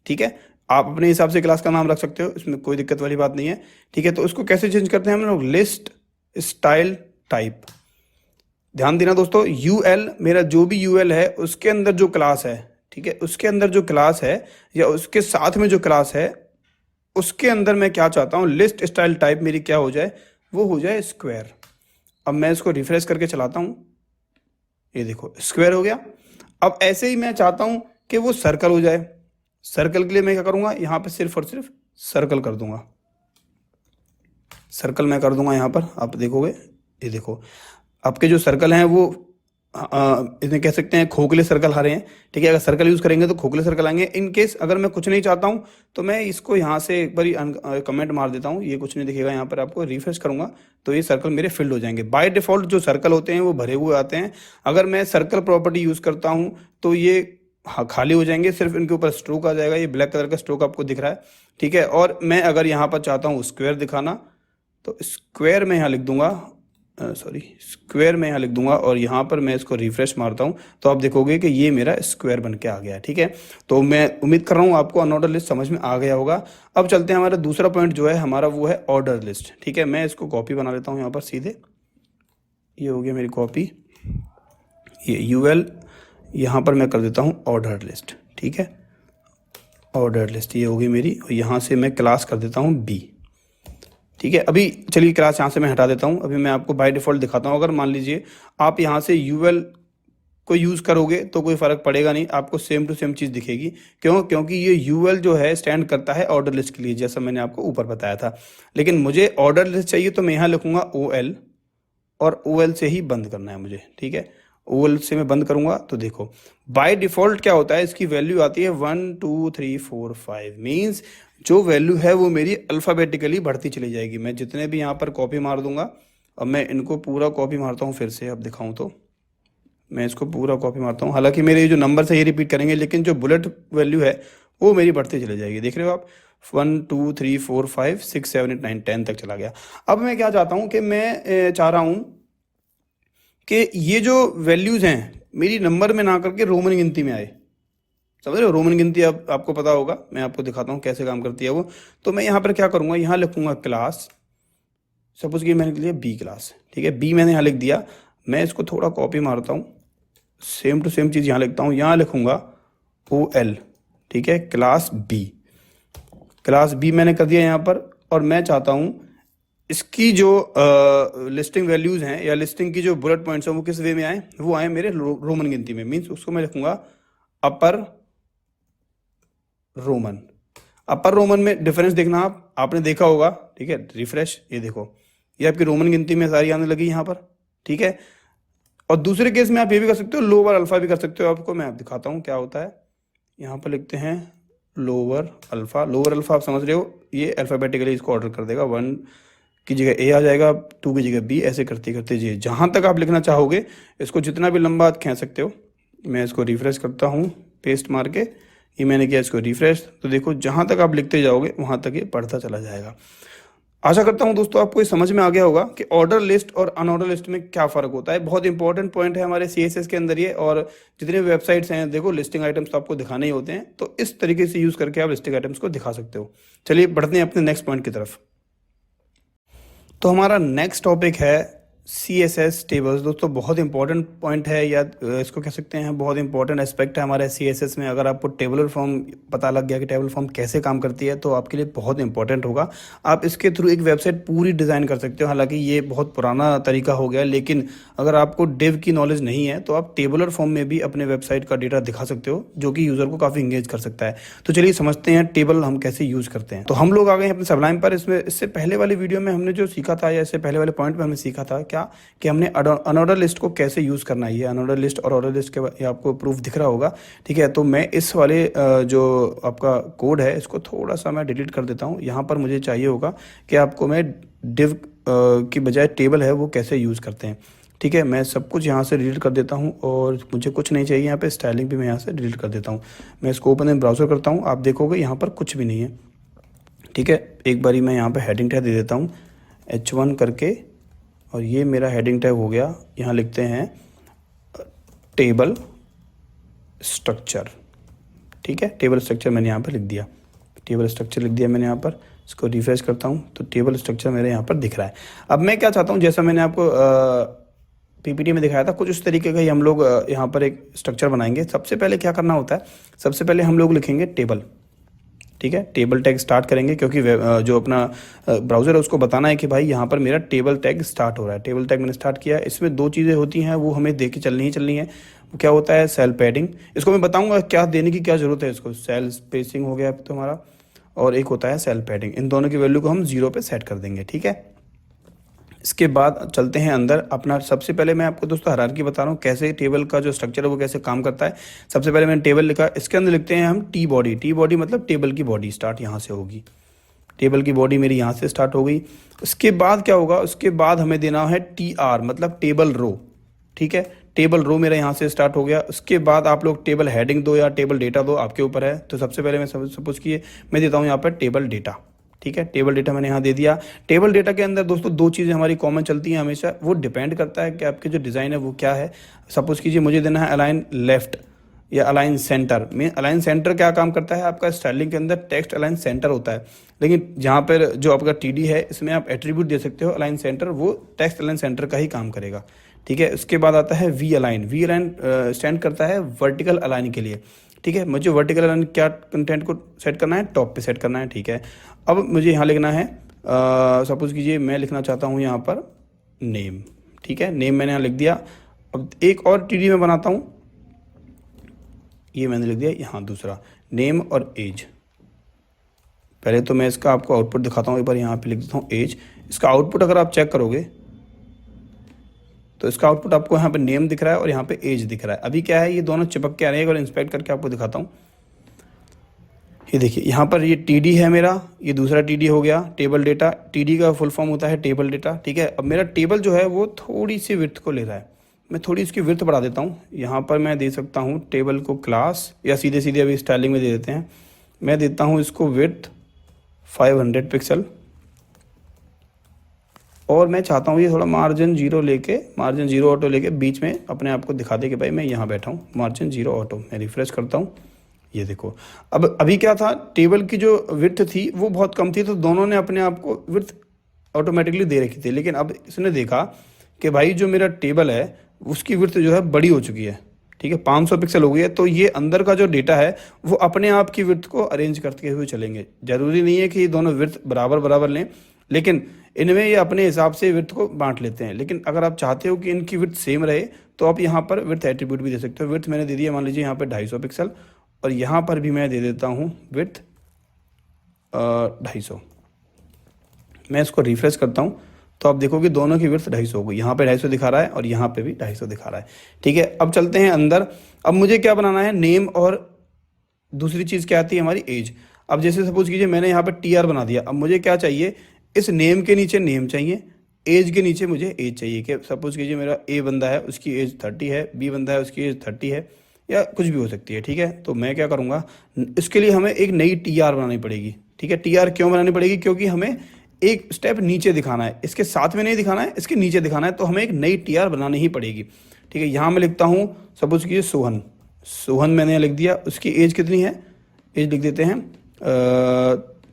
ठीक है, आप अपने हिसाब से क्लास का नाम रख सकते हो, इसमें कोई दिक्कत वाली बात नहीं है। ठीक है, तो उसको कैसे चेंज करते हैं हम लोग, लिस्ट स्टाइल टाइप। ध्यान देना दोस्तों, UL मेरा जो भी UL है उसके अंदर जो क्लास है, ठीक है, उसके अंदर जो क्लास है या उसके साथ में जो क्लास है, उसके अंदर मैं क्या चाहता हूँ, लिस्ट स्टाइल टाइप मेरी क्या हो जाए, वो हो जाए स्क्वायर। अब मैं इसको रिफ्रेश करके चलाता हूँ, ये देखो स्क्वायर हो गया। अब ऐसे ही मैं चाहता हूँ कि वो सर्कल हो जाए। सर्कल के लिए मैं क्या करूँगा, यहाँ पे सिर्फ और सिर्फ सर्कल कर दूंगा। सर्कल मैं कर दूंगा यहाँ पर, आप देखोगे, ये देखो आपके जो सर्कल हैं वो इन्हें कह सकते हैं खोखले सर्कल आ रहे हैं। ठीक है, अगर सर्कल यूज़ करेंगे तो खोखले सर्कल आएंगे। इन केस अगर मैं कुछ नहीं चाहता हूँ तो मैं इसको यहाँ से एक बार कमेंट मार देता हूँ, ये कुछ नहीं दिखेगा। यहाँ पर आपको रिफ्रेश करूँगा तो ये सर्कल मेरे फिल्ड हो जाएंगे। बाय डिफ़ॉल्ट जो सर्कल होते हैं वो भरे हुए आते हैं। अगर मैं सर्कल प्रॉपर्टी यूज़ करता हूँ तो ये खाली हो जाएंगे, सिर्फ इनके ऊपर स्ट्रोक आ जाएगा। ये ब्लैक कलर का स्ट्रोक आपको दिख रहा है। ठीक है, और मैं अगर यहाँ पर चाहता हूँ स्क्वायर दिखाना तो स्क्वायर में यहाँ लिख दूंगा, स्क्वायर में यहाँ लिख दूंगा, और यहाँ पर मैं इसको रिफ्रेश मारता हूँ तो आप देखोगे कि ये मेरा स्क्वायर बन के आ गया है। ठीक है, तो मैं उम्मीद कर रहा हूँ आपको अनऑर्डर लिस्ट समझ में आ गया होगा। अब चलते हैं, हमारा दूसरा पॉइंट जो है हमारा वो है ऑर्डर लिस्ट। ठीक है, मैं इसको कॉपी बना लेता हूँ यहाँ पर सीधे, ये हो गया मेरी कॉपी। ये UL यहाँ पर मैं कर देता हूँ ऑर्डर लिस्ट। ठीक है, ऑर्डर लिस्ट ये होगी मेरी, और यहाँ से मैं क्लास कर देता हूँ B। ठीक है, अभी चलिए क्लास यहाँ से मैं हटा देता हूँ। अभी मैं आपको बाय डिफ़ॉल्ट दिखाता हूँ। अगर मान लीजिए आप यहाँ से UL को यूज़ करोगे तो कोई फ़र्क पड़ेगा नहीं, आपको सेम टू सेम चीज़ दिखेगी। क्यों? क्योंकि ये UL जो है स्टैंड करता है ऑर्डर लिस्ट के लिए, जैसा मैंने आपको ऊपर बताया था। लेकिन मुझे ऑर्डर लिस्ट चाहिए तो मैं यहाँ लिखूँगा OL, और OL से ही बंद करना है मुझे। ठीक है, OL से मैं बंद करूंगा तो देखो बाय डिफ़ॉल्ट क्या होता है, इसकी वैल्यू आती है 1 2 3 4 5। मीन्स जो वैल्यू है वो मेरी अल्फ़ाबेटिकली बढ़ती चली जाएगी। मैं जितने भी यहाँ पर कॉपी मार दूंगा अब मैं इनको पूरा कॉपी मारता हूँ फिर से, अब दिखाऊँ तो मैं इसको पूरा कॉपी मारता हूँ। हालांकि मेरे ये जो नंबर है ये रिपीट करेंगे, लेकिन जो बुलेट वैल्यू है वो मेरी बढ़ती चली जाएगी। देख रहे हो आप, 1 2 3 4 5 6 7 8 9 10 तक चला गया। अब मैं क्या चाहता हूँ कि मैं चाह रहा हूँ कि ये जो वैल्यूज़ हैं मेरी नंबर में ना करके रोमन गिनती में आए। समझ रहे हो, रोमन गिनती अब आपको पता होगा, मैं आपको दिखाता हूँ कैसे काम करती है वो। तो मैं यहाँ पर क्या करूँगा, यहाँ लिखूँगा क्लास, सपोज कि मैंने लिख लिया बी क्लास, ठीक है, बी मैंने यहाँ लिख दिया। मैं इसको थोड़ा कॉपी मारता हूँ, सेम टू सेम चीज़ यहाँ लिखता हूँ, यहाँ लिखूँगा ओ एल, ठीक है, क्लास बी। क्लास बी मैंने कर दिया यहाँ पर। और मैं चाहता हूँ इसकी जो लिस्टिंग वैल्यूज़ हैं या लिस्टिंग की जो बुलेट पॉइंट्स हैं वो किस वे में आए, वो आए मेरे रोमन गिनती में। मीन्स उसको मैं लिखूँगा अपर रोमन। अपर रोमन में डिफरेंस देखना आपने देखा होगा, ठीक है, रिफ्रेश, ये देखो ये आपकी रोमन गिनती में सारी आने लगी यहाँ पर, ठीक है। और दूसरे केस में आप ये भी कर सकते हो, लोअर अल्फा भी कर सकते हो। आपको मैं दिखाता हूँ क्या होता है। यहाँ पर लिखते हैं लोअर अल्फा। लोअर अल्फा आप समझ रहे हो, ये अल्फ़ाबेटिकली इसको ऑर्डर कर देगा, 1 की जगह ए आ जाएगा, 2 की जगह बी, ऐसे करते करते जी जहाँ तक आप लिखना चाहोगे। इसको जितना भी लंबा आप खींच सकते हो। मैं इसको रिफ्रेश करता हूँ पेस्ट मार के, ये मैंने किया, इसको रिफ्रेश, तो देखो जहाँ तक आप लिखते जाओगे वहाँ तक ये बढ़ता चला जाएगा। आशा करता हूँ दोस्तों आपको ये समझ में आ गया होगा कि ऑर्डर लिस्ट और अनऑर्डर लिस्ट में क्या फ़र्क होता है। बहुत इंपॉर्टेंट पॉइंट है हमारे CSS के अंदर ये। और जितने भी वेबसाइट्स हैं, देखो लिस्टिंग आइटम्स तो आपको दिखाने ही होते हैं, तो इस तरीके से यूज़ करके आप लिस्टिंग आइटम्स को दिखा सकते हो। चलिए बढ़ते हैं अपने नेक्स्ट पॉइंट की तरफ। तो हमारा नेक्स्ट टॉपिक है CSS टेबल्स। दोस्तों बहुत इंपॉर्टेंट पॉइंट है, या इसको कह सकते हैं बहुत इंपॉर्टेंट एस्पेक्ट है हमारे CSS में। अगर आपको टेबलर फॉर्म पता लग गया कि टेबल फॉर्म कैसे काम करती है, तो आपके लिए बहुत इंपॉर्टेंट होगा। आप इसके थ्रू एक वेबसाइट पूरी डिज़ाइन कर सकते हो। हालांकि ये बहुत पुराना तरीका हो गया, लेकिन अगर आपको डिव की नॉलेज नहीं है तो आप टेबलर फॉर्म में भी अपने वेबसाइट का डेटा दिखा सकते हो, जो कि यूज़र को काफ़ी इंगेज कर सकता है। तो चलिए समझते हैं टेबल हम कैसे यूज़ करते हैं। तो हम लोग आ गए हैं अपने सबलाइम पर। इससे पहले वाली वीडियो में हमने जो सीखा था, या इससे पहले वाले पॉइंट में हमने सीखा था क्या, कि हमने अनऑर्डर लिस्ट को कैसे यूज़ करना है। ये अनऑर्डर लिस्ट और ऑर्डर लिस्ट के आपको प्रूफ दिख रहा होगा, ठीक है। तो मैं इस वाले जो आपका कोड है इसको थोड़ा सा मैं डिलीट कर देता हूँ। यहाँ पर मुझे चाहिए होगा कि आपको मैं डिव की बजाय टेबल है वो कैसे यूज़ करते हैं, ठीक है। मैं सब कुछ यहाँ से डिलीट कर देता हूँ, और मुझे कुछ नहीं चाहिए यहाँ पे, स्टाइलिंग भी मैं यहाँ से डिलीट कर देता हूँ। मैं इसको ओपन इन ब्राउज़र करता हूँ, आप देखोगे यहाँ पर कुछ भी नहीं है, ठीक है। एक बारी मैं यहाँ पे हेडिंग टैग दे देता हूँ H1 करके, और ये मेरा हेडिंग टैग हो गया। यहाँ लिखते हैं टेबल स्ट्रक्चर, ठीक है। टेबल स्ट्रक्चर मैंने यहाँ पर लिख दिया, टेबल स्ट्रक्चर लिख दिया मैंने यहाँ पर। इसको रिफ्रेश करता हूँ तो टेबल स्ट्रक्चर मेरे यहाँ पर दिख रहा है। अब मैं क्या चाहता हूँ, जैसा मैंने आपको PPT में दिखाया था, कुछ उस तरीके का ही हम लोग यहाँ पर एक स्ट्रक्चर बनाएंगे। सबसे पहले क्या करना होता है, सबसे पहले हम लोग लिखेंगे टेबल, ठीक है। टेबल टैग स्टार्ट करेंगे, क्योंकि जो अपना ब्राउज़र है उसको बताना है कि भाई यहाँ पर मेरा टेबल टैग स्टार्ट हो रहा है। टेबल टैग मैंने स्टार्ट किया। इसमें 2 चीज़ें होती हैं, वो हमें देख के चलनी है। वो क्या होता है, सेल पैडिंग, इसको मैं बताऊंगा क्या देने की क्या ज़रूरत है। इसको सेल स्पेसिंग हो गया तुम्हारा, और एक होता है सेल पैडिंग। इन दोनों की वैल्यू को हम 0 पे सेट कर देंगे, ठीक है। इसके बाद चलते हैं अंदर अपना। सबसे पहले मैं आपको दोस्तों हायरार्की बता रहा हूँ कैसे टेबल का जो स्ट्रक्चर है वो कैसे काम करता है। सबसे पहले मैंने टेबल लिखा, इसके अंदर लिखते हैं हम टी बॉडी। टी बॉडी मतलब टेबल की बॉडी स्टार्ट यहाँ से होगी। टेबल की बॉडी मेरी यहाँ से स्टार्ट हो गई। उसके बाद क्या होगा, उसके बाद हमें देना है TR मतलब टेबल रो, ठीक है। टेबल रो मेरा यहाँ से स्टार्ट हो गया। उसके बाद आप लोग टेबल हेडिंग दो या टेबल डेटा दो, आपके ऊपर है। तो सबसे पहले मैं सपोज किए मैं देता हूँ यहाँ पर टेबल डेटा, ठीक है। टेबल डेटा मैंने यहाँ दे दिया। टेबल डेटा के अंदर दोस्तों 2 चीज़ें हमारी कॉमन चलती हैं हमेशा। वो डिपेंड करता है कि आपके जो डिज़ाइन है वो क्या है। सपोज कीजिए मुझे देना है अलाइन लेफ्ट या अलाइन सेंटर में। अलाइन सेंटर क्या काम करता है, आपका स्टाइलिंग के अंदर टेक्स्ट अलाइन सेंटर होता है, लेकिन जहाँ पर जो आपका TD है इसमें आप एट्रीब्यूट दे सकते हो अलाइन सेंटर, वो टेक्स्ट अलाइन सेंटर का ही काम करेगा, ठीक है। उसके बाद आता है V align. V align stand करता है वर्टिकल अलाइन के लिए, ठीक है। मुझे वर्टिकल अलाइन क्या कंटेंट को सेट करना है, टॉप पे सेट करना है, ठीक है। अब मुझे यहाँ लिखना है, सपोज कीजिए मैं लिखना चाहता हूँ यहाँ पर नेम, ठीक है। नेम मैंने यहाँ लिख दिया। अब एक और TD में बनाता हूँ, ये मैंने लिख दिया यहाँ दूसरा, नेम और एज। पहले तो मैं इसका आपको आउटपुट दिखाता हूँ, एक बार यहाँ पे लिख देता हूँ एज। इसका आउटपुट अगर आप चेक करोगे तो इसका आउटपुट आपको यहाँ पे नेम दिख रहा है और यहाँ पे एज दिख रहा है। अभी क्या है, ये दोनों चिपक के आ रहे हैं, और इंस्पेक्ट करके आपको दिखाता हूँ। ये देखिए यहाँ पर ये टीडी है मेरा, ये दूसरा टीडी हो गया टेबल डेटा। टीडी का फुल फॉर्म होता है टेबल डेटा, ठीक है। अब मेरा टेबल जो है वो थोड़ी सी विड्थ को ले रहा है, मैं थोड़ी इसकी विड्थ बढ़ा देता हूँ। यहाँ पर मैं दे सकता हूँ टेबल को क्लास, या सीधे सीधे अभी स्टाइलिंग में दे देते हैं। मैं देता हूँ इसको विड्थ 500 पिक्सल, और मैं चाहता हूँ ये थोड़ा मार्जिन जीरो लेके, मार्जिन जीरो ऑटो लेके बीच में अपने आप को दिखा दे कि भाई मैं यहाँ बैठा हूँ। मार्जिन जीरो ऑटो, मैं रिफ्रेश करता हूँ, ये देखो। अब अभी क्या था, टेबल की जो विड्थ थी वो बहुत कम थी, तो दोनों ने अपने आप को विड्थ ऑटोमेटिकली दे रखी थी। लेकिन अब इसने देखा कि भाई जो मेरा टेबल है उसकी विड्थ जो है बड़ी हो चुकी है, ठीक है, 500 पिक्सल हो गई है। तो ये अंदर का जो डेटा है वो अपने आप की विड्थ को अरेंज करते हुए चलेंगे। जरूरी नहीं है कि ये दोनों विड्थ बराबर बराबर लें, लेकिन इनमें ये अपने हिसाब से विड्थ को बांट लेते हैं। लेकिन अगर आप चाहते हो कि इनकी विड्थ सेम रहे तो आप यहाँ पर विड्थ एट्रीब्यूट भी दे सकते हो। विड्थ मैंने दे दिया मान लीजिए यहाँ पे 250 पिक्सल, और यहाँ पर भी मैं दे देता हूँ विड्थ 250। मैं इसको रिफ्रेश करता हूँ तो आप देखोगे दोनों की विड्थ 250 हो गई। यहाँ पे 250 दिखा रहा है और यहाँ पे भी 250 दिखा रहा है, ठीक है। अब चलते हैं अंदर। अब मुझे क्या बनाना है, नेम, और दूसरी चीज़ क्या आती है हमारी एज। अब जैसे सपोज कीजिए मैंने यहाँ पे TR बना दिया। अब मुझे क्या चाहिए, इस नेम के नीचे नेम चाहिए, एज के नीचे मुझे एज चाहिए। कि सपोज कीजिए मेरा A बंदा है उसकी एज 30 है, B बंदा है उसकी एज 30 है, या कुछ भी हो सकती है, ठीक है। तो मैं क्या करूँगा, इसके लिए हमें एक नई TR बनानी पड़ेगी, ठीक है। TR क्यों बनानी पड़ेगी, क्योंकि हमें एक स्टेप नीचे दिखाना है, इसके साथ में नहीं दिखाना है, इसके नीचे दिखाना है। तो हमें एक नई TR बनानी ही पड़ेगी, ठीक है। यहाँ मैं लिखता हूँ सपोज कीजिए सोहन। सोहन मैंने यहाँ लिख दिया, उसकी एज कितनी है, एज लिख देते हैं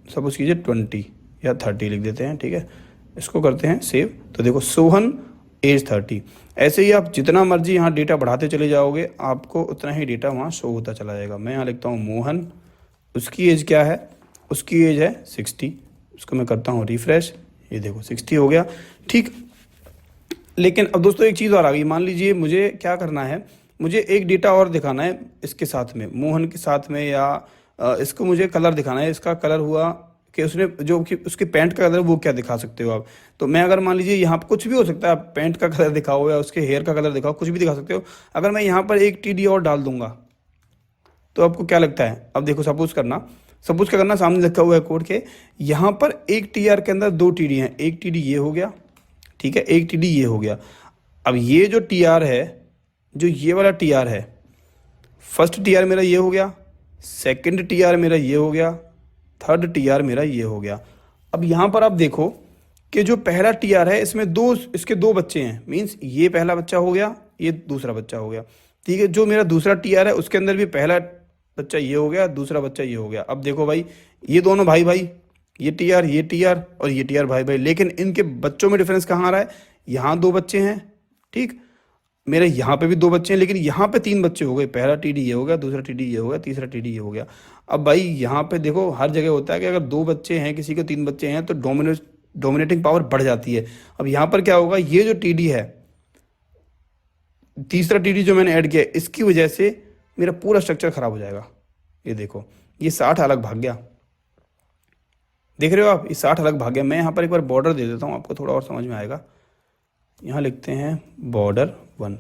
सपोज कीजिए 20 या 30 लिख देते हैं, ठीक है। इसको करते हैं सेव। तो देखो सोहन एज 30। ऐसे ही आप जितना मर्जी यहाँ डेटा बढ़ाते चले जाओगे आपको उतना ही डेटा वहाँ शो होता चला जाएगा। मैं यहाँ लिखता हूँ मोहन, उसकी एज क्या है, उसकी एज है 60। उसको मैं करता हूँ रिफ्रेश, ये देखो 60 हो गया, ठीक। लेकिन अब दोस्तों एक चीज़ और आ गई। मान लीजिए मुझे क्या करना है, मुझे एक डेटा और दिखाना है इसके साथ में, मोहन के साथ में, या इसको मुझे कलर दिखाना है। इसका कलर हुआ कि उसने जो कि उसके पैंट का कलर वो क्या दिखा सकते हो आप। तो मैं अगर मान लीजिए यहाँ पर कुछ भी हो सकता है, आप पैंट का कलर दिखाओ या उसके हेयर का कलर दिखाओ, कुछ भी दिखा सकते हो। अगर मैं यहाँ पर एक TD और डाल दूंगा तो आपको क्या लगता है, अब देखो सपोज क्या करना, सामने लिखा हुआ है कोड के, यहाँ पर एक TR के अंदर 2 TD हैं। एक TD ये हो गया, ठीक है, एक TD ये हो गया। अब ये जो TR है, जो ये वाला TR है, फर्स्ट TR मेरा ये हो गया, सेकंड TR मेरा ये हो गया, थर्ड TR मेरा ये हो गया। अब यहाँ पर आप देखो कि जो पहला TR है इसमें इसके दो बच्चे हैं, मीन्स ये पहला बच्चा हो गया, ये दूसरा बच्चा हो गया, ठीक है। जो मेरा दूसरा TR है उसके अंदर भी पहला बच्चा ये हो गया, दूसरा बच्चा ये हो गया। अब देखो भाई ये दोनों भाई भाई, ये TR और ये TR भाई भाई, लेकिन इनके बच्चों में डिफरेंस कहाँ आ रहा है, यहाँ 2 बच्चे हैं, ठीक। मेरे यहाँ पे भी 2 बच्चे हैं, लेकिन यहाँ पे 3 बच्चे हो गए। पहला TD ये हो गया, दूसरा TD ये हो गया, तीसरा TD ये हो गया। अब भाई यहाँ पे देखो हर जगह होता है कि अगर 2 बच्चे हैं, किसी के 3 बच्चे हैं, तो डोमिनेटिंग पावर बढ़ जाती है। अब यहाँ पर क्या होगा, ये जो TD है, तीसरा TD जो मैंने ऐड किया, इसकी वजह से मेरा पूरा स्ट्रक्चर खराब हो जाएगा। ये देखो ये 60 अलग भाग गया, देख रहे हो आप, ये 60 अलग भाग गया। मैं यहाँ पर एक बार बॉर्डर दे देता हूँ, आपको थोड़ा और समझ में आएगा। यहाँ लिखते हैं बॉर्डर 1,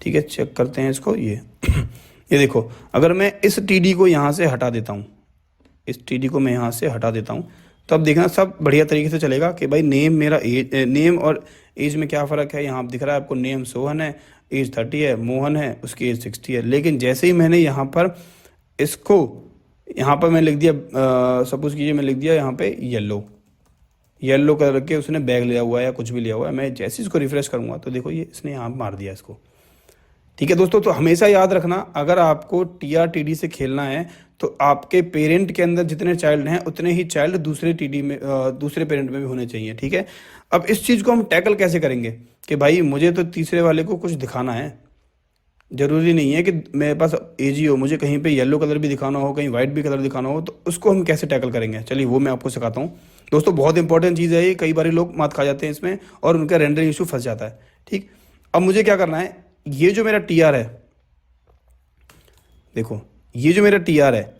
ठीक है। चेक करते हैं इसको, ये देखो, अगर मैं इस TD को यहाँ से हटा देता हूँ, इस TD को मैं यहाँ से हटा देता हूँ, तो अब देखना सब बढ़िया तरीके से चलेगा कि भाई नेम मेरा नेम और एज में क्या फ़र्क है। यहाँ दिख रहा है आपको, नेम सोहन है, एज 30 है, मोहन है उसकी एज 60 है। लेकिन जैसे ही मैंने यहाँ पर इसको, यहाँ पर मैं लिख दिया सपोज कीजिए मैं लिख दिया यहाँ पे येलो कलर के, उसने बैग लिया हुआ है या कुछ भी लिया हुआ है, मैं जैसे इसको रिफ्रेश करूँगा तो देखो ये इसने यहाँ मार दिया इसको, ठीक है दोस्तों। तो हमेशा याद रखना, अगर आपको TR TD से खेलना है तो आपके पेरेंट के अंदर जितने चाइल्ड हैं उतने ही चाइल्ड दूसरे TD में दूसरे पेरेंट में भी होने चाहिए, ठीक है। अब इस चीज़ को हम टैकल कैसे करेंगे कि भाई मुझे तो तीसरे वाले को कुछ दिखाना है, ज़रूरी नहीं है कि मेरे पास एज ही हो, मुझे कहीं पे येलो कलर भी दिखाना हो, कहीं वाइट भी कलर दिखाना हो, तो उसको हम कैसे टैकल करेंगे, चलिए वो मैं आपको सिखाता हूँ दोस्तों। बहुत इंपॉर्टेंट चीज़ है ये, कई बार लोग मात खा जाते हैं इसमें और उनका रेंडरिंग इशू फंस जाता है, ठीक। अब मुझे क्या करना है, ये जो मेरा TR है, देखो ये जो मेरा TR है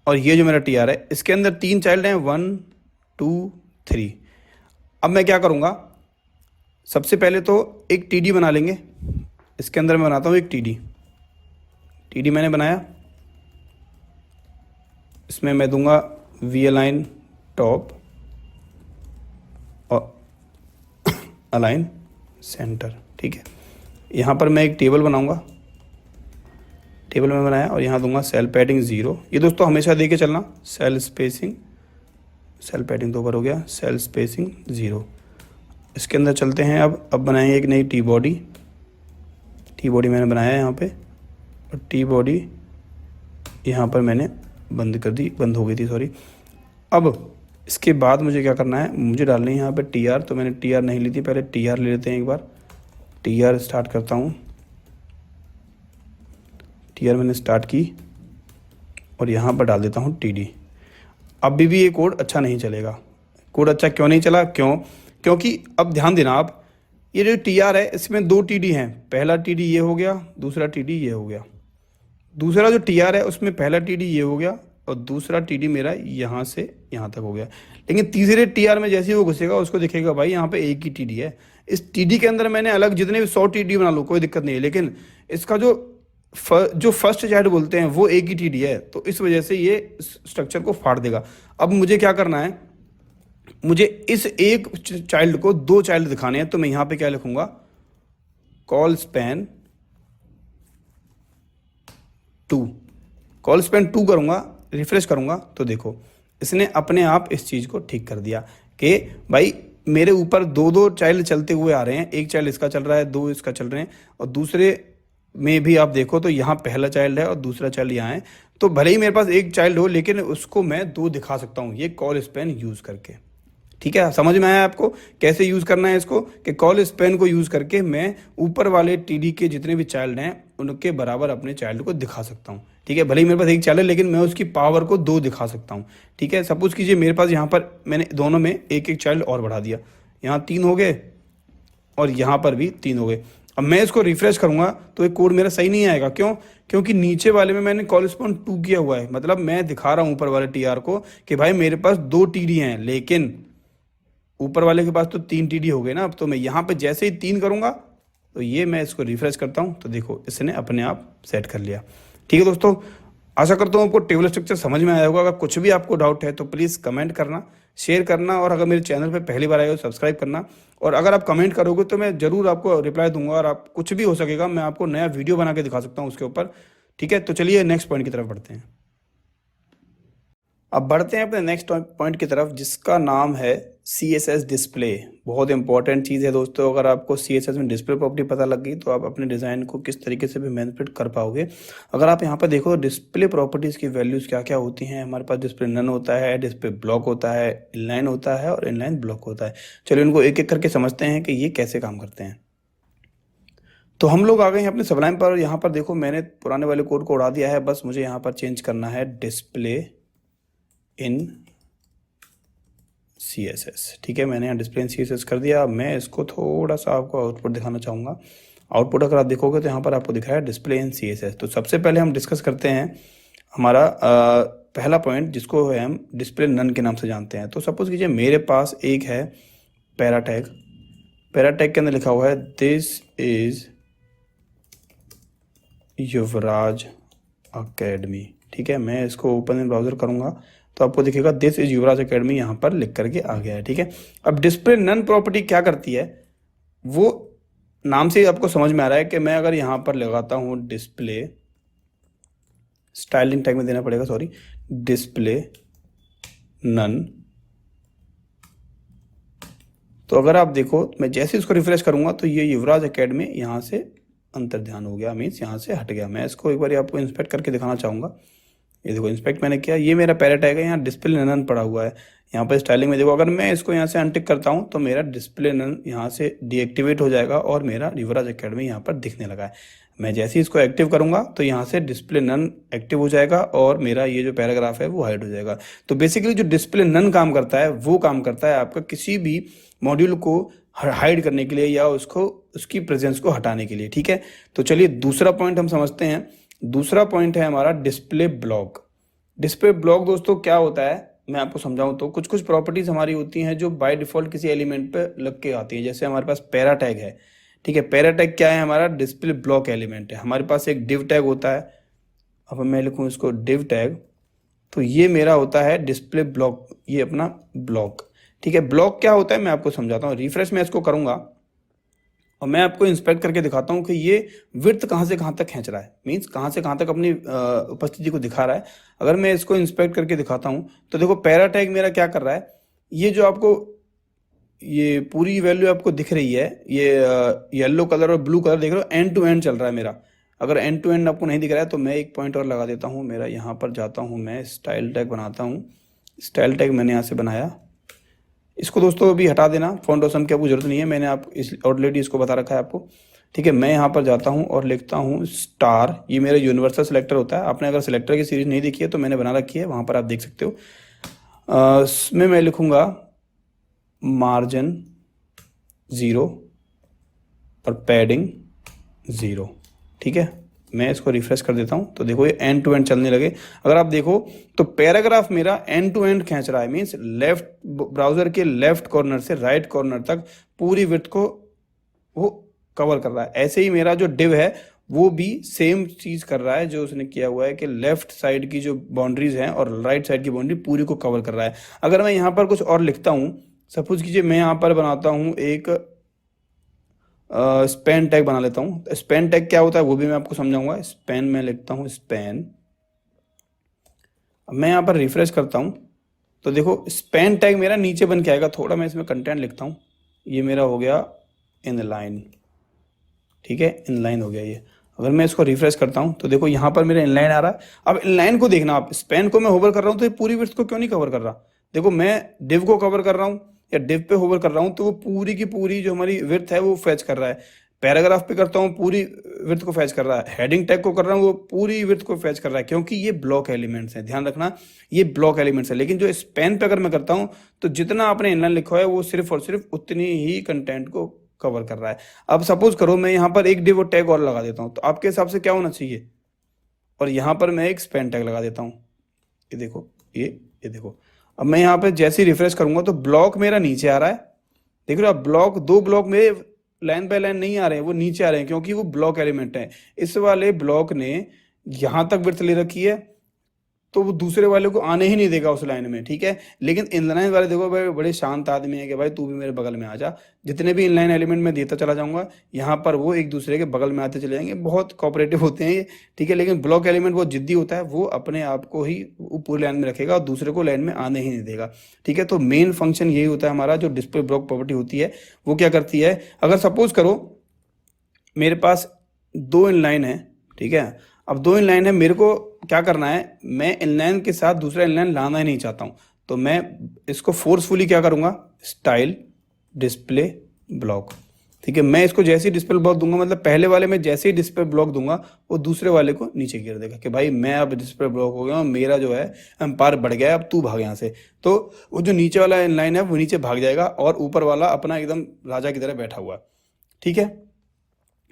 और ये जो मेरा TR है, इसके अंदर 3 चाइल्ड हैं, 1 2 3। अब मैं क्या करूँगा, सबसे पहले तो एक TD बना लेंगे। इसके अंदर मैं बनाता हूँ एक TD मैंने बनाया, इसमें मैं दूंगा वी अलाइन टॉप और अलाइन सेंटर। ठीक है, यहाँ पर मैं एक टेबल बनाऊंगा, टेबल में बनाया और यहाँ दूंगा सेल पैडिंग 0। ये दोस्तों हमेशा दे के चलना, सेल स्पेसिंग, सेल पैडिंग तो ऊपर हो गया, सेल स्पेसिंग 0। इसके अंदर चलते हैं। अब बनाएंगे एक नई टी बॉडी। टी बॉडी मैंने बनाया है यहाँ पे, और टी बॉडी यहाँ पर मैंने बंद कर दी, बंद हो गई थी सॉरी। अब इसके बाद मुझे क्या करना है, मुझे डालनी है यहाँ पे टी आर। तो मैंने टी आर नहीं ली थी, पहले टी आर ले लेते हैं एक बार। टी आर स्टार्ट करता हूँ, टी आर मैंने स्टार्ट की और यहाँ पर डाल देता हूँ टी डी। अभी भी ये कोड अच्छा नहीं चलेगा। कोड अच्छा क्यों नहीं चला, क्योंकि अब ध्यान देना आप, ये जो टी आर है इसमें 2 टी डी हैं। पहला टी डी ये हो गया, दूसरा टी डी ये हो गया। दूसरा जो टी आर है उसमें पहला टी डी ये हो गया और दूसरा टी डी मेरा यहाँ से यहाँ तक हो गया। लेकिन तीसरे टी आर में जैसे ही वो घुसेगा उसको दिखेगा भाई यहाँ पे एक ही टी डी है। इस टी डी के अंदर मैंने अलग जितने भी 100 टी डी बना लो, कोई दिक्कत नहीं है, लेकिन इसका जो फर्स्ट चाइल्ड बोलते हैं वो एक ही टी डी है। तो इस वजह से ये स्ट्रक्चर को फाड़ देगा। अब मुझे क्या करना है, मुझे इस एक चाइल्ड को 2 चाइल्ड दिखाने हैं। तो मैं यहाँ पे क्या लिखूंगा, कॉल स्पैन 2। कॉल स्पैन 2 करूंगा, रिफ्रेश करूंगा तो देखो इसने अपने आप इस चीज़ को ठीक कर दिया कि भाई मेरे ऊपर 2 चाइल्ड चलते हुए आ रहे हैं। एक चाइल्ड इसका चल रहा है, 2 इसका चल रहे हैं, और दूसरे में भी आप देखो तो यहाँ पहला चाइल्ड है और दूसरा चाइल्ड यहाँ है। तो भले ही मेरे पास एक चाइल्ड हो लेकिन उसको मैं 2 दिखा सकता हूँ ये कॉल स्पैन यूज़ करके। ठीक है, समझ में आया आपको कैसे यूज़ करना है इसको, कि कॉल स्पैन को यूज़ करके मैं ऊपर वाले टीडी के जितने भी चाइल्ड हैं उनके बराबर अपने चाइल्ड को दिखा सकता हूँ। ठीक है, भले ही मेरे पास एक चाइल्ड है लेकिन मैं उसकी पावर को 2 दिखा सकता हूँ। ठीक है, सपोज कीजिए मेरे पास यहाँ पर मैंने दोनों में एक चाइल्ड और बढ़ा दिया, यहाँ 3 हो गए और यहाँ पर भी 3 हो गए। अब मैं इसको रिफ्रेश करूँगा तो एक कोड मेरा सही नहीं आएगा। क्यों? क्योंकि नीचे वाले में मैंने कॉरेस्पॉन्ड 2 किया हुआ है। मतलब मैं दिखा रहा हूँ ऊपर वाले टी आर को कि भाई मेरे पास 2 टीडी हैं, लेकिन ऊपर वाले के पास तो 3 टीडी हो गए ना। अब तो मैं यहाँ पे जैसे ही 3 करूँगा तो ये मैं इसको रिफ्रेश करता हूँ तो देखो इसने अपने आप सेट कर लिया। ठीक है दोस्तों, आशा करता हूँ आपको टेबल स्ट्रक्चर समझ में आया होगा। अगर कुछ भी आपको डाउट है तो प्लीज़ कमेंट करना, शेयर करना, और अगर मेरे चैनल पे पहली बार आए हो सब्सक्राइब करना। और अगर आप कमेंट करोगे तो मैं ज़रूर आपको रिप्लाई दूंगा, और आप कुछ भी हो सकेगा मैं आपको नया वीडियो बना के दिखा सकता हूँ उसके ऊपर। ठीक है, तो चलिए नेक्स्ट पॉइंट की तरफ बढ़ते हैं। अब बढ़ते हैं अपने नेक्स्ट पॉइंट की तरफ जिसका नाम है CSS डिस्प्ले। बहुत इंपॉर्टेंट चीज़ है दोस्तों। अगर आपको CSS में डिस्प्ले प्रॉपर्टी पता लग गई तो आप अपने डिज़ाइन को किस तरीके से भी मैनिपुलेट कर पाओगे। अगर आप यहाँ पर देखो डिस्प्ले प्रॉपर्टीज़ की वैल्यूज़ क्या क्या होती हैं। हमारे पास डिस्प्ले नन होता है, डिस्प्ले ब्लॉक होता है, इनलाइन होता है और इनलाइन ब्लॉक होता है। चलिए इनको एक एक करके समझते हैं कि ये कैसे काम करते हैं। तो हम लोग आ गए हैं अपने सबलाइन पर। यहाँ पर देखो मैंने पुराने वाले कोड को उड़ा दिया है, बस मुझे यहाँ पर चेंज करना है डिस्प्ले इन CSS। ठीक है, मैंने यहाँ डिस्प्ले इन CSS कर दिया। अब मैं इसको थोड़ा सा आपको आउटपुट दिखाना चाहूँगा। आउटपुट अगर आप देखोगे तो यहाँ पर आपको दिख रहा है डिस्प्ले इन CSS। तो सबसे पहले हम डिस्कस करते हैं हमारा पहला पॉइंट जिसको हम डिस्प्ले नन के नाम से जानते हैं। तो सपोज कीजिए मेरे पास एक है पैरा टैग। पैरा टैग के अंदर लिखा हुआ है दिस इज युवराज अकेडमी। ठीक है, मैं इसको ओपन इन ब्राउजर करूँगा तो आपको दिखेगा दिस इज युवराज अकेडमी यहाँ पर लिख करके आ गया है। ठीक है, अब डिस्प्ले नन प्रॉपर्टी क्या करती है वो नाम से आपको समझ में आ रहा है कि मैं अगर यहाँ पर लगाता हूँ डिस्प्ले, स्टाइलिंग टैग में देना पड़ेगा सॉरी, डिस्प्ले नन, तो अगर आप देखो मैं जैसे इसको रिफ्रेश करूंगा तो ये युवराज अकेडमी यहाँ से अंतर ध्यान हो गया, मीन्स यहाँ से हट गया। मैं इसको एक बार आपको इंस्पेक्ट करके दिखाना चाहूँगा। ये देखो इंस्पेक्ट मैंने किया, ये मेरा पैरा टैग है, यहाँ डिस्प्ले नन पड़ा हुआ है। यहाँ पर स्टाइलिंग में देखो अगर मैं इसको यहाँ से अनटिक करता हूँ तो मेरा डिस्प्ले नन यहाँ से डीएक्टिवेट हो जाएगा और मेरा युवराज अकेडमी यहाँ पर दिखने लगा है। मैं जैसे ही इसको एक्टिव करूँगा तो यहाँ से डिस्प्ले नन एक्टिव हो जाएगा और मेरा ये जो पैराग्राफ है वो हाइड हो जाएगा। तो बेसिकली जो डिस्प्ले नन काम करता है वो काम करता है आपका किसी भी मॉड्यूल को हाइड करने के लिए या उसको उसकी प्रेजेंस को हटाने के लिए। ठीक है, तो चलिए दूसरा पॉइंट हम समझते हैं। दूसरा पॉइंट है हमारा डिस्प्ले ब्लॉक। डिस्प्ले ब्लॉक दोस्तों क्या होता है मैं आपको समझाऊं तो कुछ कुछ प्रॉपर्टीज हमारी होती हैं जो बाय डिफॉल्ट किसी एलिमेंट पे लग के आती है। जैसे हमारे पास पैरा टैग है। ठीक है, पैरा टैग क्या है, हमारा डिस्प्ले ब्लॉक एलिमेंट है। हमारे पास एक डिव टैग होता है। अब मैं लिखूं इसको डिव टैग, तो ये मेरा होता है डिस्प्ले ब्लॉक, ये अपना ब्लॉक। ठीक है, ब्लॉक क्या होता है मैं आपको समझाता हूँ। रिफ्रेश मैं इसको करूंगा और मैं आपको इंस्पेक्ट करके दिखाता हूँ कि ये विड्थ कहाँ से कहाँ तक खींच रहा है, मीन्स कहाँ से कहाँ तक अपनी उपस्थिति को दिखा रहा है। अगर मैं इसको इंस्पेक्ट करके दिखाता हूँ तो देखो पैरा टैग मेरा क्या कर रहा है, ये जो आपको ये पूरी वैल्यू आपको दिख रही है, ये येलो कलर और ब्लू कलर देख रहे हो, एंड टू एंड चल रहा है मेरा। अगर एंड टू एंड आपको नहीं दिख रहा है तो मैं एक पॉइंट और लगा देता हूँ, मेरा यहाँ पर जाता हूँ, मैं स्टाइल टैग बनाता हूँ। स्टाइल टैग मैंने यहाँ से बनाया, इसको दोस्तों अभी हटा देना, फॉन्ट ऑसम की आपको जरूरत नहीं है, मैंने आप इस ऑलरेडी इसको बता रखा है आपको। ठीक है, मैं यहाँ पर जाता हूँ और लिखता हूँ स्टार, ये मेरा यूनिवर्सल सिलेक्टर होता है। आपने अगर सिलेक्टर की सीरीज नहीं देखी है तो मैंने बना रखी है, वहाँ पर आप देख सकते हो। इसमें मैं लिखूँगा मार्जिन 0 और पैडिंग 0। ठीक है, मैं इसको रिफ्रेश कर देता हूँ तो देखो ये एंड टू एंड चलने लगे। अगर आप देखो तो पैराग्राफ मेरा एंड टू एंड खींच रहा है, मीन्स लेफ्ट ब्राउजर के लेफ्ट कॉर्नर से राइट कॉर्नर तक पूरी विड्थ को वो कवर कर रहा है। ऐसे ही मेरा जो डिव है वो भी सेम चीज कर रहा है जो उसने किया हुआ है कि लेफ्ट साइड की जो बाउंड्रीज हैं और राइट साइड की बाउंड्री पूरी को कवर कर रहा है। अगर मैं यहाँ पर कुछ और लिखता हूँ, सपोज कीजिए मैं यहाँ पर बनाता हूँ एक स्पैन टैग बना लेता हूँ। स्पैन टैग क्या होता है वो भी मैं आपको समझाऊंगा। स्पैन में लिखता हूँ स्पैन, मैं यहाँ पर रिफ्रेश करता हूँ तो देखो स्पैन टैग मेरा नीचे बन के आएगा। थोड़ा मैं इसमें कंटेंट लिखता हूँ, ये मेरा हो गया इन लाइन। ठीक है, इन लाइन हो गया ये। अगर मैं इसको रिफ्रेश करता हूँ तो देखो यहाँ पर मेरा इनलाइन आ रहा है। अब इनलाइन को देखना आप, स्पैन को मैं होवर कर रहा हूँ तो ये पूरी विड्थ को क्यों नहीं कवर कर रहा। देखो मैं डिव को कवर कर रहा हूँ या डिव पे होवर कर रहा हूँ तो वो पूरी की पूरी जो हमारी विड्थ है वो फैच कर रहा है। पैराग्राफ पे करता हूँ पूरी विड्थ को फैच कर रहा है। हेडिंग टैग को कर रहा हूँ वो पूरी विड्थ को फैच कर रहा है, क्योंकि ये ब्लॉक एलिमेंट्स हैं, ध्यान रखना ये ब्लॉक एलिमेंट्स है। लेकिन जो स्पैन पे अगर मैं करता हूँ तो जितना आपने इनलाइन लिखा है वो सिर्फ और सिर्फ उतनी ही कंटेंट को कवर कर रहा है। अब सपोज करो मैं यहाँ पर एक डिव टैग और लगा देता हूँ तो आपके हिसाब से क्या होना चाहिए, और यहाँ पर मैं एक स्पैन टैग लगा देता हूँ। ये देखो, ये देखो। अब मैं यहाँ पे जैसे ही रिफ्रेश करूंगा तो ब्लॉक मेरा नीचे आ रहा है। देख रहे हो आप, ब्लॉक दो ब्लॉक मेरे लाइन बाय लाइन नहीं आ रहे हैं, वो नीचे आ रहे हैं क्योंकि वो ब्लॉक एलिमेंट है। इस वाले ब्लॉक ने यहाँ तक विड्थ ले रखी है तो वो दूसरे वाले को आने ही नहीं देगा उस लाइन में। ठीक है, लेकिन इनलाइन वाले देखो भाई बड़े शांत आदमी है कि भाई तू भी मेरे बगल में आ जा। जितने भी इनलाइन एलिमेंट मैं देता चला जाऊंगा यहाँ पर वो एक दूसरे के बगल में आते चले जाएंगे, बहुत कोऑपरेटिव होते हैं ये। ठीक है, लेकिन ब्लॉक एलिमेंट बहुत जिद्दी होता है, वो अपने आप को ही पूरी लाइन में रखेगा और दूसरे को लाइन में आने ही नहीं देगा। ठीक है, तो मेन फंक्शन यही होता है हमारा, जो डिस्प्ले ब्लॉक प्रॉपर्टी होती है वो क्या करती है। अगर सपोज करो मेरे पास 2 इनलाइन है, ठीक है, अब 2 इनलाइन है, मेरे को क्या करना है, मैं इनलाइन के साथ दूसरा इनलाइन लाना ही नहीं चाहता हूं, तो मैं इसको फोर्सफुली क्या करूंगा, स्टाइल डिस्प्ले ब्लॉक। ठीक है, मैं इसको जैसे ही डिस्प्ले ब्लॉक दूंगा, मतलब पहले वाले में जैसे ही डिस्प्ले ब्लॉक दूंगा वो दूसरे वाले को नीचे गिर देगा कि भाई मैं अब डिस्प्ले ब्लॉक हो गया, मेरा जो है एम्पायर बढ़ गया, अब तू भाग यहाँ से। तो वो जो नीचे वाला इनलाइन है वो नीचे भाग जाएगा और ऊपर वाला अपना एकदम राजा की तरह बैठा हुआ है। ठीक है,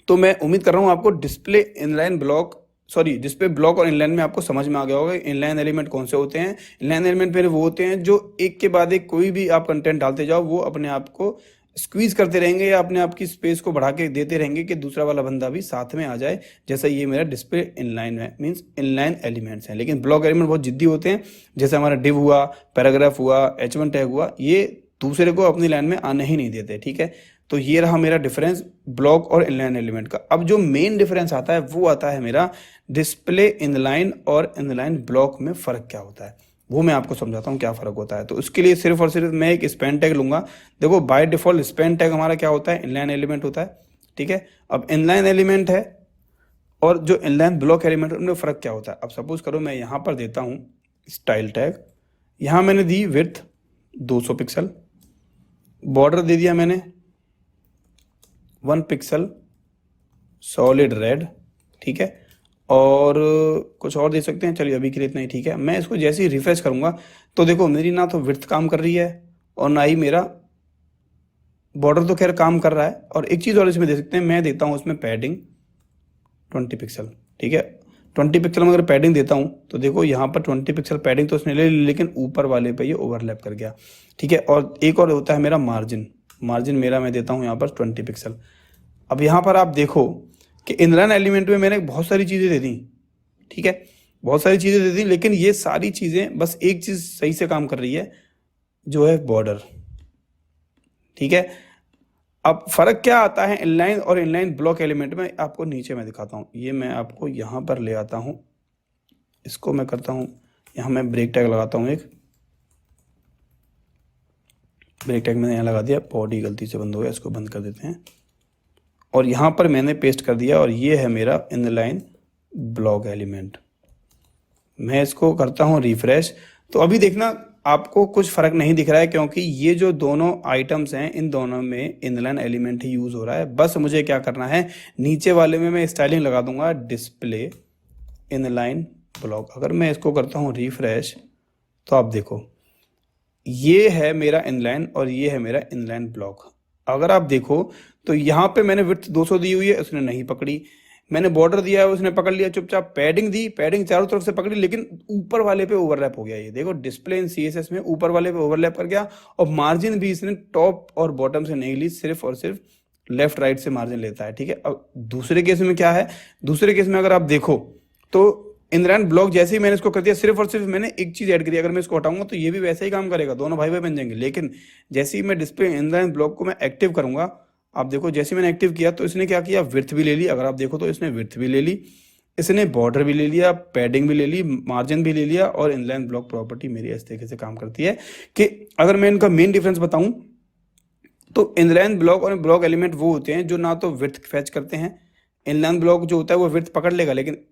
तो मैं उम्मीद कर रहा हूँ आपको display inline block display block और इनलाइन में आपको समझ में आ गया होगा। इनलाइन एलिमेंट कौन से होते हैं, इनलाइन एलिमेंट फिर वो होते हैं जो एक के बाद एक कोई भी आप कंटेंट डालते जाओ वो अपने आप को स्क्वीज करते रहेंगे या अपने आप की स्पेस को बढ़ा के देते रहेंगे कि दूसरा वाला बंदा भी साथ में आ जाए। जैसा ये मेरा डिस्प्ले इनलाइन है, मींस इनलाइन एलिमेंट्स हैं। लेकिन ब्लॉक एलिमेंट बहुत जिद्दी होते हैं, जैसे हमारा डिव हुआ, पैराग्राफ हुआ, H1 टैग हुआ, ये दूसरे को अपनी लाइन में आने ही नहीं देते। ठीक है, तो ये रहा मेरा डिफरेंस ब्लॉक और इनलाइन एलिमेंट का। अब जो मेन डिफरेंस आता है वो आता है मेरा डिस्प्ले इनलाइन और इनलाइन ब्लॉक में फ़र्क क्या होता है, वो मैं आपको समझाता हूँ क्या फ़र्क होता है। तो उसके लिए सिर्फ और सिर्फ मैं एक स्पैन टैग लूंगा। देखो बाय डिफॉल्ट स्पैन टैग हमारा क्या होता है, इनलाइन एलिमेंट होता है। ठीक है, अब इनलाइन एलिमेंट है और जो इनलाइन ब्लॉक एलिमेंट है उनमें फ़र्क क्या होता है। अब सपोज करो मैं यहाँ पर देता हूँ स्टाइल टैग, यहाँ मैंने दी विड्थ 200 पिक्सल, बॉर्डर दे दिया मैंने 1 पिक्सल सॉलिड रेड। ठीक है, और कुछ और दे सकते हैं, चलिए अभी के लिए इतना ही ठीक है। मैं इसको जैसे ही रिफ्रेश करूंगा तो देखो मेरी ना तो विड्थ काम कर रही है और ना ही मेरा बॉर्डर तो खैर काम कर रहा है। और एक चीज़ और इसमें दे सकते हैं, मैं देता हूँ उसमें पैडिंग 20 पिक्सल। ठीक है, 20 पिक्सल में अगर पैडिंग देता हूँ तो देखो यहाँ पर 20 पिक्सल पैडिंग तो उसने ले ली, लेकिन ऊपर वाले पे ये ओवरलैप कर गया। ठीक है, और एक और होता है मेरा मार्जिन मेरा मैं देता हूँ यहाँ पर 20 पिक्सल। अब यहाँ पर आप देखो कि इनलाइन एलिमेंट में मैंने बहुत सारी चीज़ें दे दी। ठीक है, बहुत सारी चीज़ें दे दी, लेकिन ये सारी चीज़ें बस एक चीज़ सही से काम कर रही है, जो है बॉर्डर। ठीक है, अब फर्क क्या आता है इनलाइन और इनलाइन ब्लॉक एलिमेंट में, आपको नीचे मैं दिखाता हूँ। ये मैं आपको यहाँ पर ले आता हूँ, इसको मैं करता हूँ, यहाँ मैं ब्रेक टैग लगाता हूँ, एक ब्रेक टैग मैंने यहाँ लगा दिया, बॉडी गलती से बंद हो गया, इसको बंद कर देते हैं, और यहाँ पर मैंने पेस्ट कर दिया, और ये है मेरा इनलाइन ब्लॉक एलिमेंट। मैं इसको करता हूँ रिफ्रेश, तो अभी देखना आपको कुछ फर्क नहीं दिख रहा है, क्योंकि ये जो दोनों आइटम्स हैं इन दोनों में इनलाइन एलिमेंट ही यूज हो रहा है। बस मुझे क्या करना है, नीचे वाले में मैं स्टाइलिंग लगा दूंगा, डिस्प्ले इनलाइन ब्लॉक। अगर मैं इसको करता हूँ रिफ्रेश, तो आप देखो ये है मेरा इनलाइन और ये है मेरा इनलाइन ब्लॉक। अगर आप देखो तो यहाँ पे मैंने विड्थ 200 दी हुई है, उसने नहीं पकड़ी। मैंने बॉर्डर दिया है, उसने पकड़ लिया चुपचाप। पैडिंग दी, पैडिंग चारों तरफ से पकड़ी, लेकिन ऊपर वाले पे ओवरलैप हो गया। ये देखो डिस्प्ले इन सीएसएस में ऊपर वाले पे ओवरलैप कर गया, और मार्जिन भी इसने टॉप और बॉटम से नहीं ली, सिर्फ और सिर्फ लेफ्ट राइट से मार्जिन लेता है। ठीक है, अब दूसरे केस में क्या है, दूसरे केस में अगर आप देखो तो इनलाइन ब्लॉक जैसे ही मैंने इसको कर दिया, सिर्फ और सिर्फ मैंने एक चीज ऐड करी। अगर मैं इसको हटाऊंगा तो ये भी वैसे ही काम करेगा, दोनों भाई भाई बन जाएंगे। लेकिन जैसे ही मैं डिस्प्ले इनलाइन ब्लॉक को मैं एक्टिव करूंगा, आप देखो जैसे मैंने एक्टिव किया तो इसने क्या किया, विड्थ भी ले ली। अगर आप देखो तो इसने विड्थ भी ले ली, इसने बॉर्डर भी ले लिया, पैडिंग भी ले ली, मार्जिन भी ले लिया, और इनलाइन ब्लॉक प्रॉपर्टी मेरी इस तरीके से काम करती है कि अगर मैं इनका मेन डिफरेंस बताऊं तो इनलाइन ब्लॉक और ब्लॉक एलिमेंट वो होते हैं जो ना तो विड्थ फैच करते हैं। इनलाइन ब्लॉक जो होता है वो विड्थ पकड़ लेगा, लेकिन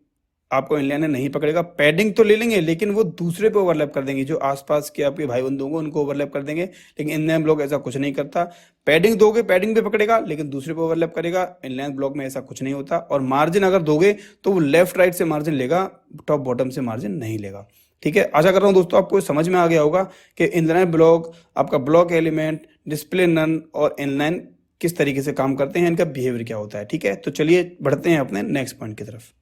आपको इनलाइन नहीं पकड़ेगा। पैडिंग तो ले लेंगे, लेकिन वो दूसरे पे ओवरलैप कर देंगे, जो आसपास के आपके भाई बंधु होंगे उनको ओवरलैप कर देंगे। लेकिन इनलाइन ब्लॉक ऐसा कुछ नहीं करता। पैडिंग दोगे, पैडिंग पे पकड़ेगा, लेकिन दूसरे पे ओवरलैप करेगा। इनलाइन ब्लॉक में ऐसा कुछ नहीं होता। और मार्जिन अगर दोगे तो वो लेफ्ट राइट से मार्जिन लेगा, टॉप बॉटम से मार्जिन नहीं लेगा। ठीक है, आशा कर रहा हूँ दोस्तों आपको समझ में आ गया होगा कि इनलाइन ब्लॉक, आपका ब्लॉक एलिमेंट, डिस्प्ले नन और इनलाइन किस तरीके से काम करते हैं, इनका बिहेवियर क्या होता है। ठीक है, तो चलिए बढ़ते हैं अपने नेक्स्ट पॉइंट की तरफ।